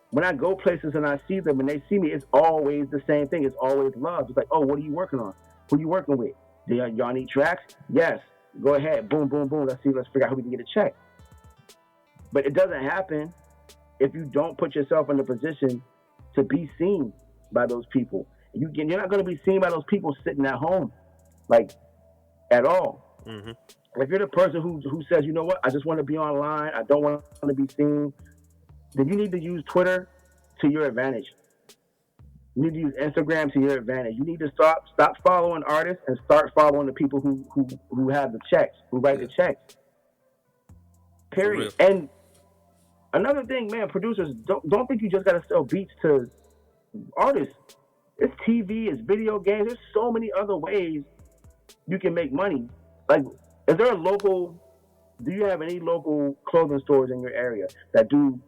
When I go places and I see them and they see me, it's always the same thing. It's always love. It's like, "Oh, what are you working on? Who are you working with? Do y'all need tracks?" "Yes." "Go ahead. Boom, boom, boom. Let's figure out how we can get a check." But it doesn't happen if you don't put yourself in the position to be seen by those people. You're not going to be seen by those people sitting at home, like, at all. Mm-hmm. If you're the person who says, "You know what, I just want to be online. I don't want to be seen," then you need to use Twitter to your advantage. You need to use Instagram to your advantage. You need to stop following artists and start following the people who have the checks, who write the checks. Period. And another thing, man, producers, don't think you just gotta sell beats to artists. It's TV, it's video games. There's so many other ways you can make money. Like, do you have any local clothing stores in your area that do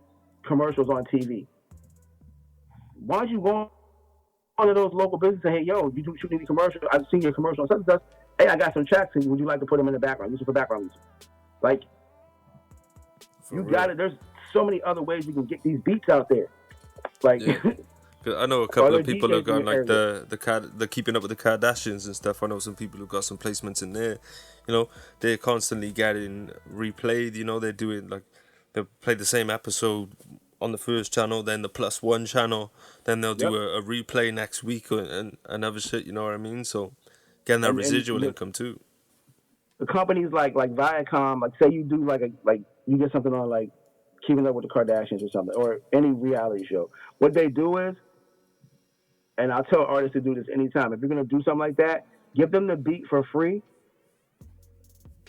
commercials on TV? Why don't you go one of those local businesses and say, "Hey, yo, you do shoot any commercial? I've seen your commercial on such and such. Hey, I got some tracks. Would you like to put them in the background? Use it for background music." Like, you got it. There's so many other ways you can get these beats out there. Like, I know a couple of people who got like the Keeping Up with the Kardashians and stuff. I know some people who got some placements in there. They're constantly getting replayed. They're doing like they play the same episode on the first channel, then the +1 channel, then they'll do a replay next week and other shit, you know what I mean? So getting that residual income too. The companies like Viacom, like, say you do like you get something on like Keeping Up with the Kardashians or something, or any reality show. What they do is, and I'll tell artists to do this anytime, if you're gonna do something like that, give them the beat for free.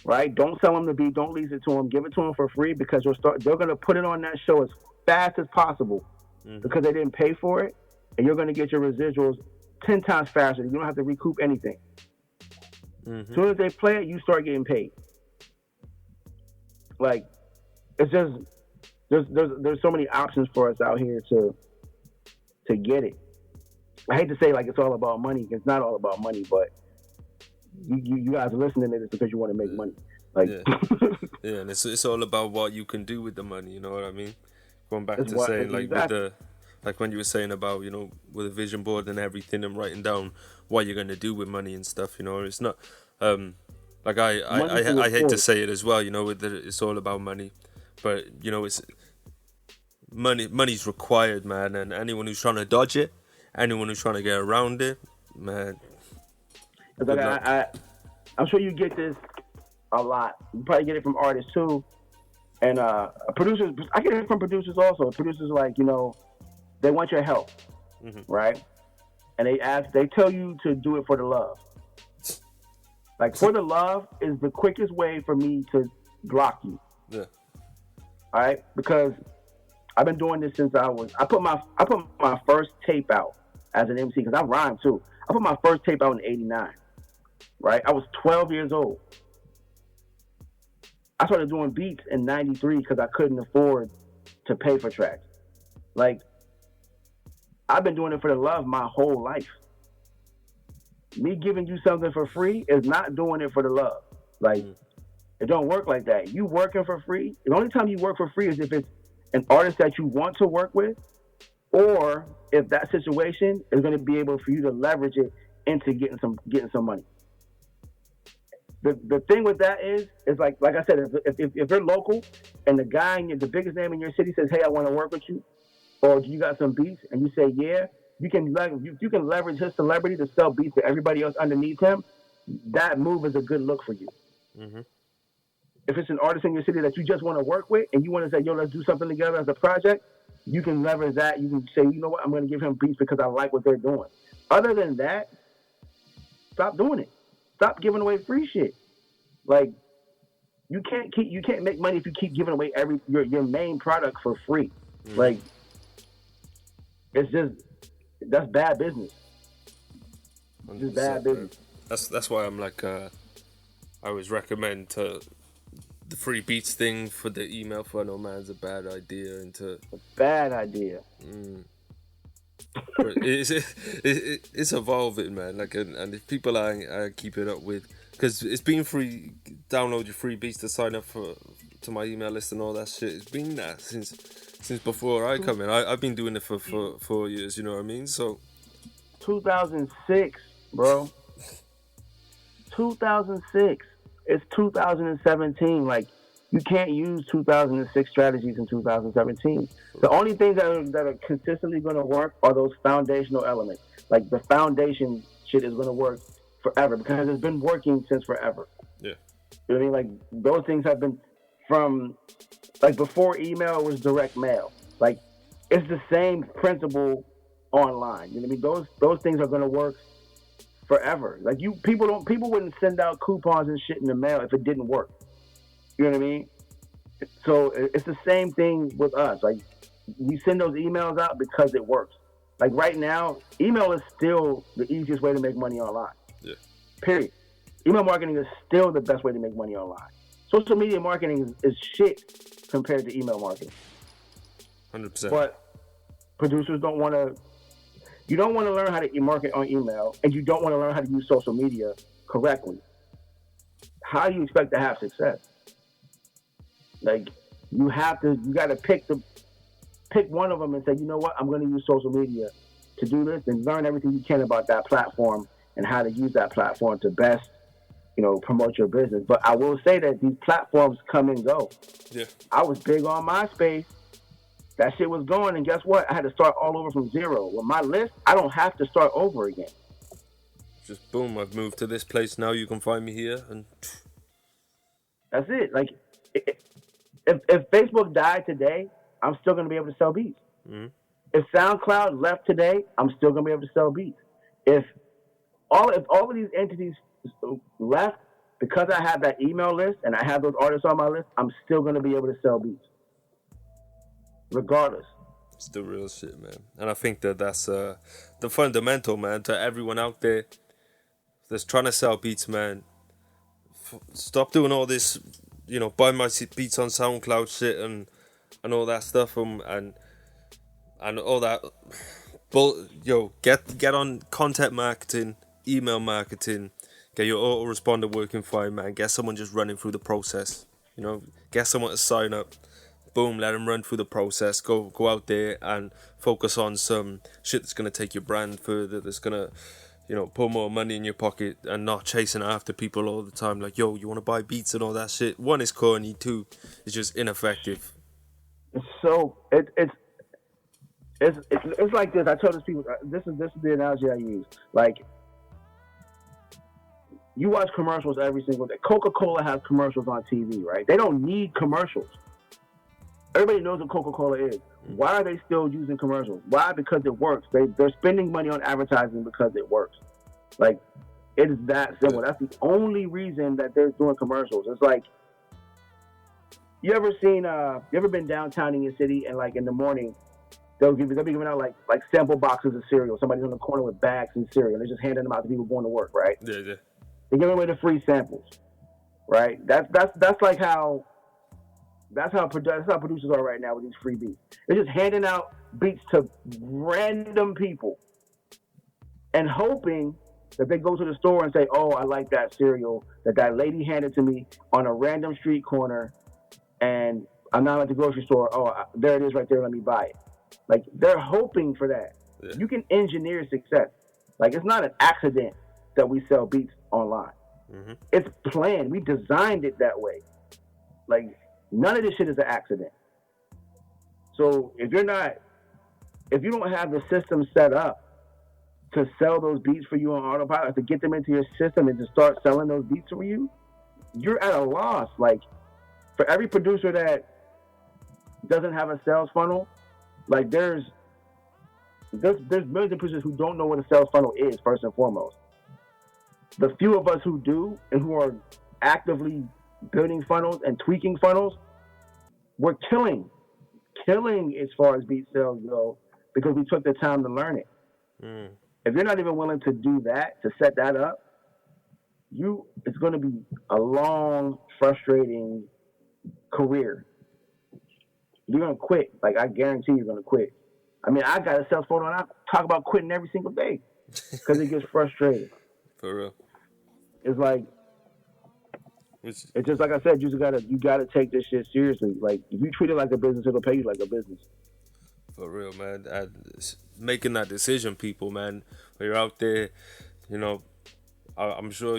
Right? Don't sell them the beat. Don't lease it to them. Give it to them for free, because they're going to put it on that show as fast as possible, because they didn't pay for it, and you're going to get your residuals 10 times faster. You don't have to recoup anything. As soon as they play it, you start getting paid. Like, it's just there's so many options for us out here to get it. I hate to say like it's all about money. It's not all about money, but you guys are listening to this because you want to make money. Like, yeah, and it's all about what you can do with the money. You know what I mean? Going back to what, saying like exactly. with the like when you were saying about, you know, with a vision board and everything and writing down what you're gonna do with money and stuff. You know, it's not like I hate to say it as well. You know, it's all about money, but you know it's money's required, man. And anyone who's trying to dodge it, anyone who's trying to get around it, man. Like I'm sure you get this a lot. You probably get it from artists too, and producers. I get it from producers also. Producers like, you know, they want your help, right? And they tell you to do it for the love. Like, for the love is the quickest way for me to block you. Yeah. All right, because I've been doing this since I put my first tape out as an MC, because I rhyme too. I put my first tape out in '89. Right, I was 12 years old. I started doing beats in '93 because I couldn't afford to pay for tracks. Like, I've been doing it for the love my whole life. Me giving you something for free is not doing it for the love. Like, it don't work like that. You working for free. The only time you work for free is if it's an artist that you want to work with, or if that situation is going to be able for you to leverage it into getting some money. The thing with that is like I said, if you're local and the guy, the biggest name in your city says, hey, I want to work with you, or you got some beats, and you say, yeah, you can leverage his celebrity to sell beats to everybody else underneath him. That move is a good look for you. If it's an artist in your city that you just want to work with and you want to say, yo, let's do something together as a project, you can leverage that. You can say, you know what, I'm going to give him beats because I like what they're doing. Other than that, stop doing it. Stop giving away free shit. Like, you can't make money if you keep giving away your main product for free. Like, that's bad business. It's just bad business. That's why I'm like, I always recommend the free beats thing for the email funnel, man's a bad idea. Bad idea. It's evolving, man. Like, and if people are keeping up with, because it's been free, download your free beats to sign up to my email list and all that shit. It's been that since before I come in. I've been doing it for 4 years. You know what I mean? So 2006, bro. 2006. It's 2017. Like, you can't use 2006 strategies in 2017. The only things that are consistently going to work are those foundational elements. Like, the foundation shit is going to work forever because it's been working since forever. Yeah. You know what I mean? Like, those things have been from, like, before email was direct mail. Like, it's the same principle online. You know what I mean? Those things are going to work forever. Like, people wouldn't send out coupons and shit in the mail if it didn't work. You know what I mean? So it's the same thing with us. Like, we send those emails out because it works. Like, right now, email is still the easiest way to make money online. Yeah. Period. Email marketing is still the best way to make money online. Social media marketing is shit compared to email marketing. 100%. But producers don't want to. You don't want to learn how to market on email, and you don't want to learn how to use social media correctly. How do you expect to have success? Like, you got to pick one of them and say, you know what, I'm going to use social media to do this, and learn everything you can about that platform and how to use that platform to best, promote your business. But I will say that these platforms come and go. Yeah. I was big on MySpace. That shit was going, and guess what? I had to start all over from zero. With my list, I don't have to start over again. Just boom, I've moved to this place now. You can find me here, and that's it. Like, if Facebook died today, I'm still going to be able to sell beats. Mm-hmm. If SoundCloud left today, I'm still going to be able to sell beats. If all of these entities left, because I have that email list and I have those artists on my list, I'm still going to be able to sell beats. Regardless. It's the real shit, man. And I think that's the fundamental, man, to everyone out there that's trying to sell beats, man. Stop doing all this, buy my beats on SoundCloud shit and all that stuff and all that. But get on content marketing, email marketing, Get your autoresponder working fine, man. Get someone just running through the process. You know, get someone to sign up. Boom, let them run through the process. Go out there and focus on some shit that's gonna take your brand further. That's gonna, put more money in your pocket, and not chasing after people all the time. Like, yo, you want to buy beats and all that shit. One is corny. Two, it's just ineffective. So it's like this. I told these people, this is the analogy I use. Like, you watch commercials every single day. Coca-Cola has commercials on TV, right? They don't need commercials. Everybody knows what Coca-Cola is. Why are they still using commercials? Why? Because it works. They're spending money on advertising because it works. Like, it is that simple. That's the only reason that they're doing commercials. It's like, you ever been downtown in your city, and like in the morning, they'll be giving out like sample boxes of cereal. Somebody's on the corner with bags and cereal. They're just handing them out to people going to work, right? Yeah. They're giving away the free samples, right? That's how producers are right now with these free beats. They're just handing out beats to random people and hoping that they go to the store and say, "Oh, I like that cereal that lady handed to me on a random street corner, and I'm not at the grocery store. Oh, there it is right there. Let me buy it." Like, they're hoping for that. Yeah. You can engineer success. Like, it's not an accident that we sell beats online. Mm-hmm. It's planned. We designed it that way. Like, none of this shit is an accident. So if you don't have the system set up to sell those beats for you on autopilot, to get them into your system and to start selling those beats for you, you're at a loss. Like, for every producer that doesn't have a sales funnel, like, there's millions of producers who don't know what a sales funnel is, first and foremost. The few of us who do and who are actively building funnels and tweaking funnels, we're killing as far as beat sales go, because we took the time to learn it. If you're not even willing to do that, to set that up, it's going to be a long, frustrating career. You're going to quit. Like, I guarantee you're going to quit. I mean, I got a sales funnel, and I talk about quitting every single day because it gets frustrating. For real. It's like, it's just like I said, you gotta take this shit seriously. Like, if you treat it like a business, it'll pay you like a business. For real, man. Making that decision, people, man. When you're out there, I'm sure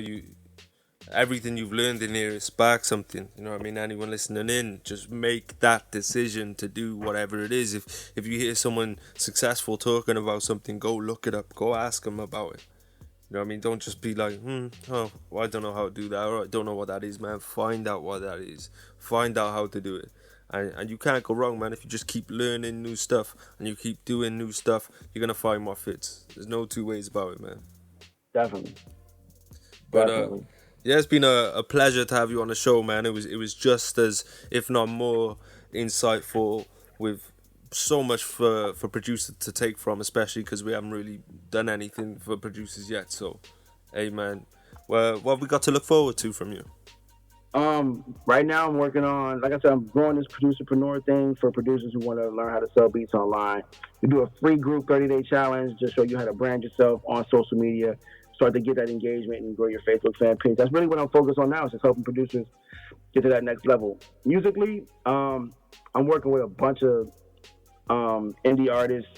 everything you've learned in here sparks something. You know what I mean? Anyone listening in, just make that decision to do whatever it is. If you hear someone successful talking about something, go look it up. Go ask them about it. You know what I mean? Don't just be like, well, I don't know how to do that, or I don't know what that is, man. Find out what that is. Find out how to do it. And you can't go wrong, man. If you just keep learning new stuff and you keep doing new stuff, you're going to find what fits. There's no two ways about it, man. Definitely. But, yeah, it's been a pleasure to have you on the show, man. It was just as, if not more, insightful, with so much for producers to take from, especially because we haven't really done anything for producers yet. So, hey, man, what have we got to look forward to from you? Right now I'm working on, like I said, I'm growing this producerpreneur thing for producers who want to learn how to sell beats online. We do a free group 30-day challenge, just show you how to brand yourself on social media, start to get that engagement and grow your Facebook fan page. That's really what I'm focused on now, is just helping producers get to that next level. Musically, I'm working with a bunch of indie artists,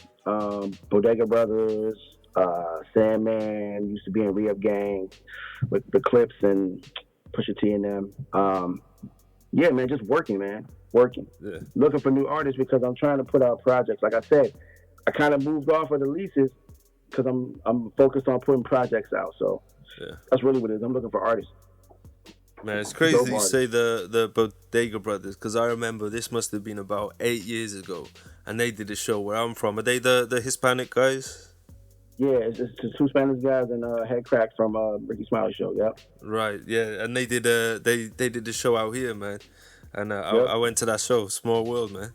Bodega Brothers, Sandman, used to be in Re-Up Gang with the Clips and Pusha T and them. Yeah, man, just working. Yeah. Looking for new artists because I'm trying to put out projects. Like I said, I kind of moved off of the leases because I'm focused on putting projects out. So yeah, that's really what it is. I'm looking for artists. Man, it's crazy you say the Bodega Brothers, because I remember this must have been about 8 years ago, and they did a show where I'm from. Are they the Hispanic guys? Yeah, it's two Spanish guys and Head Crack from Ricky Smiley show. Yep. Right. Yeah, and they did a show out here, man. And I went to that show. Small world, man.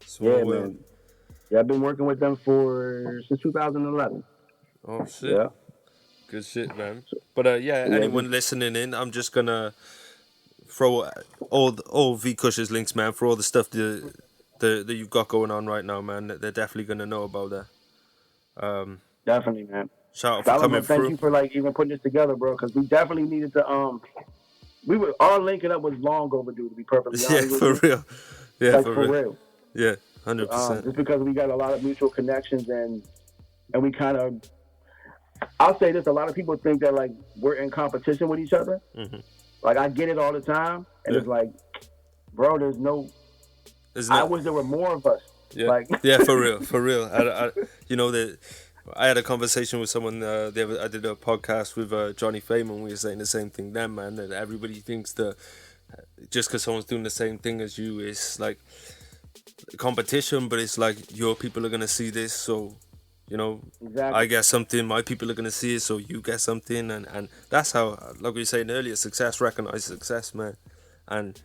Small world. Man. Yeah, I've been working with them since 2011. Oh shit. Yeah. Good shit, man. But anyone listening in, I'm just gonna throw all VKush's links, man, for all the stuff that you've got going on right now, man. They're definitely gonna know about that. Definitely, man. Shout out for coming Thank through. you for like even putting this together, bro. Because we definitely needed to. Our linking up was long overdue, to be perfectly Yeah, honest with for you. real. Yeah, Like for for real. real. Yeah, 100%. Just because we got a lot of mutual connections and we kind of. I'll say this: a lot of people think that like we're in competition with each other. Mm-hmm. Like I get it all the time, and Yeah. it's like, bro, there's no. I wish there were more of us. Yeah, Like, yeah, for real, for real. I had a conversation with someone. I did a podcast with Johnny Fayman. We were saying the same thing then, man. That everybody thinks that just because someone's doing the same thing as you is like competition, but it's like your people are gonna see this, so exactly. I get something, my people are gonna see it, so you get something, and that's how, like we were saying earlier, success recognizes success, man, and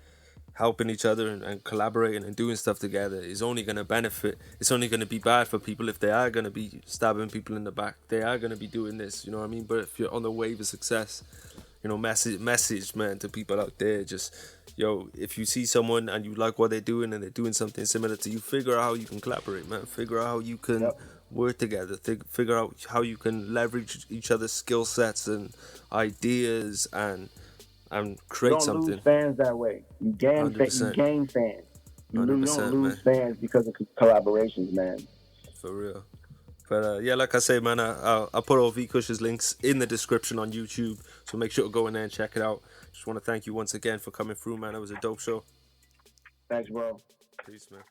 helping each other and collaborating and doing stuff together is only going to benefit. It's only going to be bad for people if they are going to be stabbing people in the back. They are going to be doing this, you know what I mean? But if you're on the wave of success, message, man, to people out there, just, if you see someone and you like what they're doing and they're doing something similar to you, figure out how you can collaborate, man. Figure out how you can work together. Figure out how you can leverage each other's skill sets and ideas and create something. You don't lose fans that way. You gain fans. You don't lose fans because of collaborations, man. For real. But like I say, man, I'll put all VKush's links in the description on YouTube, so make sure to go in there and check it out. Just want to thank you once again for coming through, man. It was a dope show. Thanks, bro. Peace, man.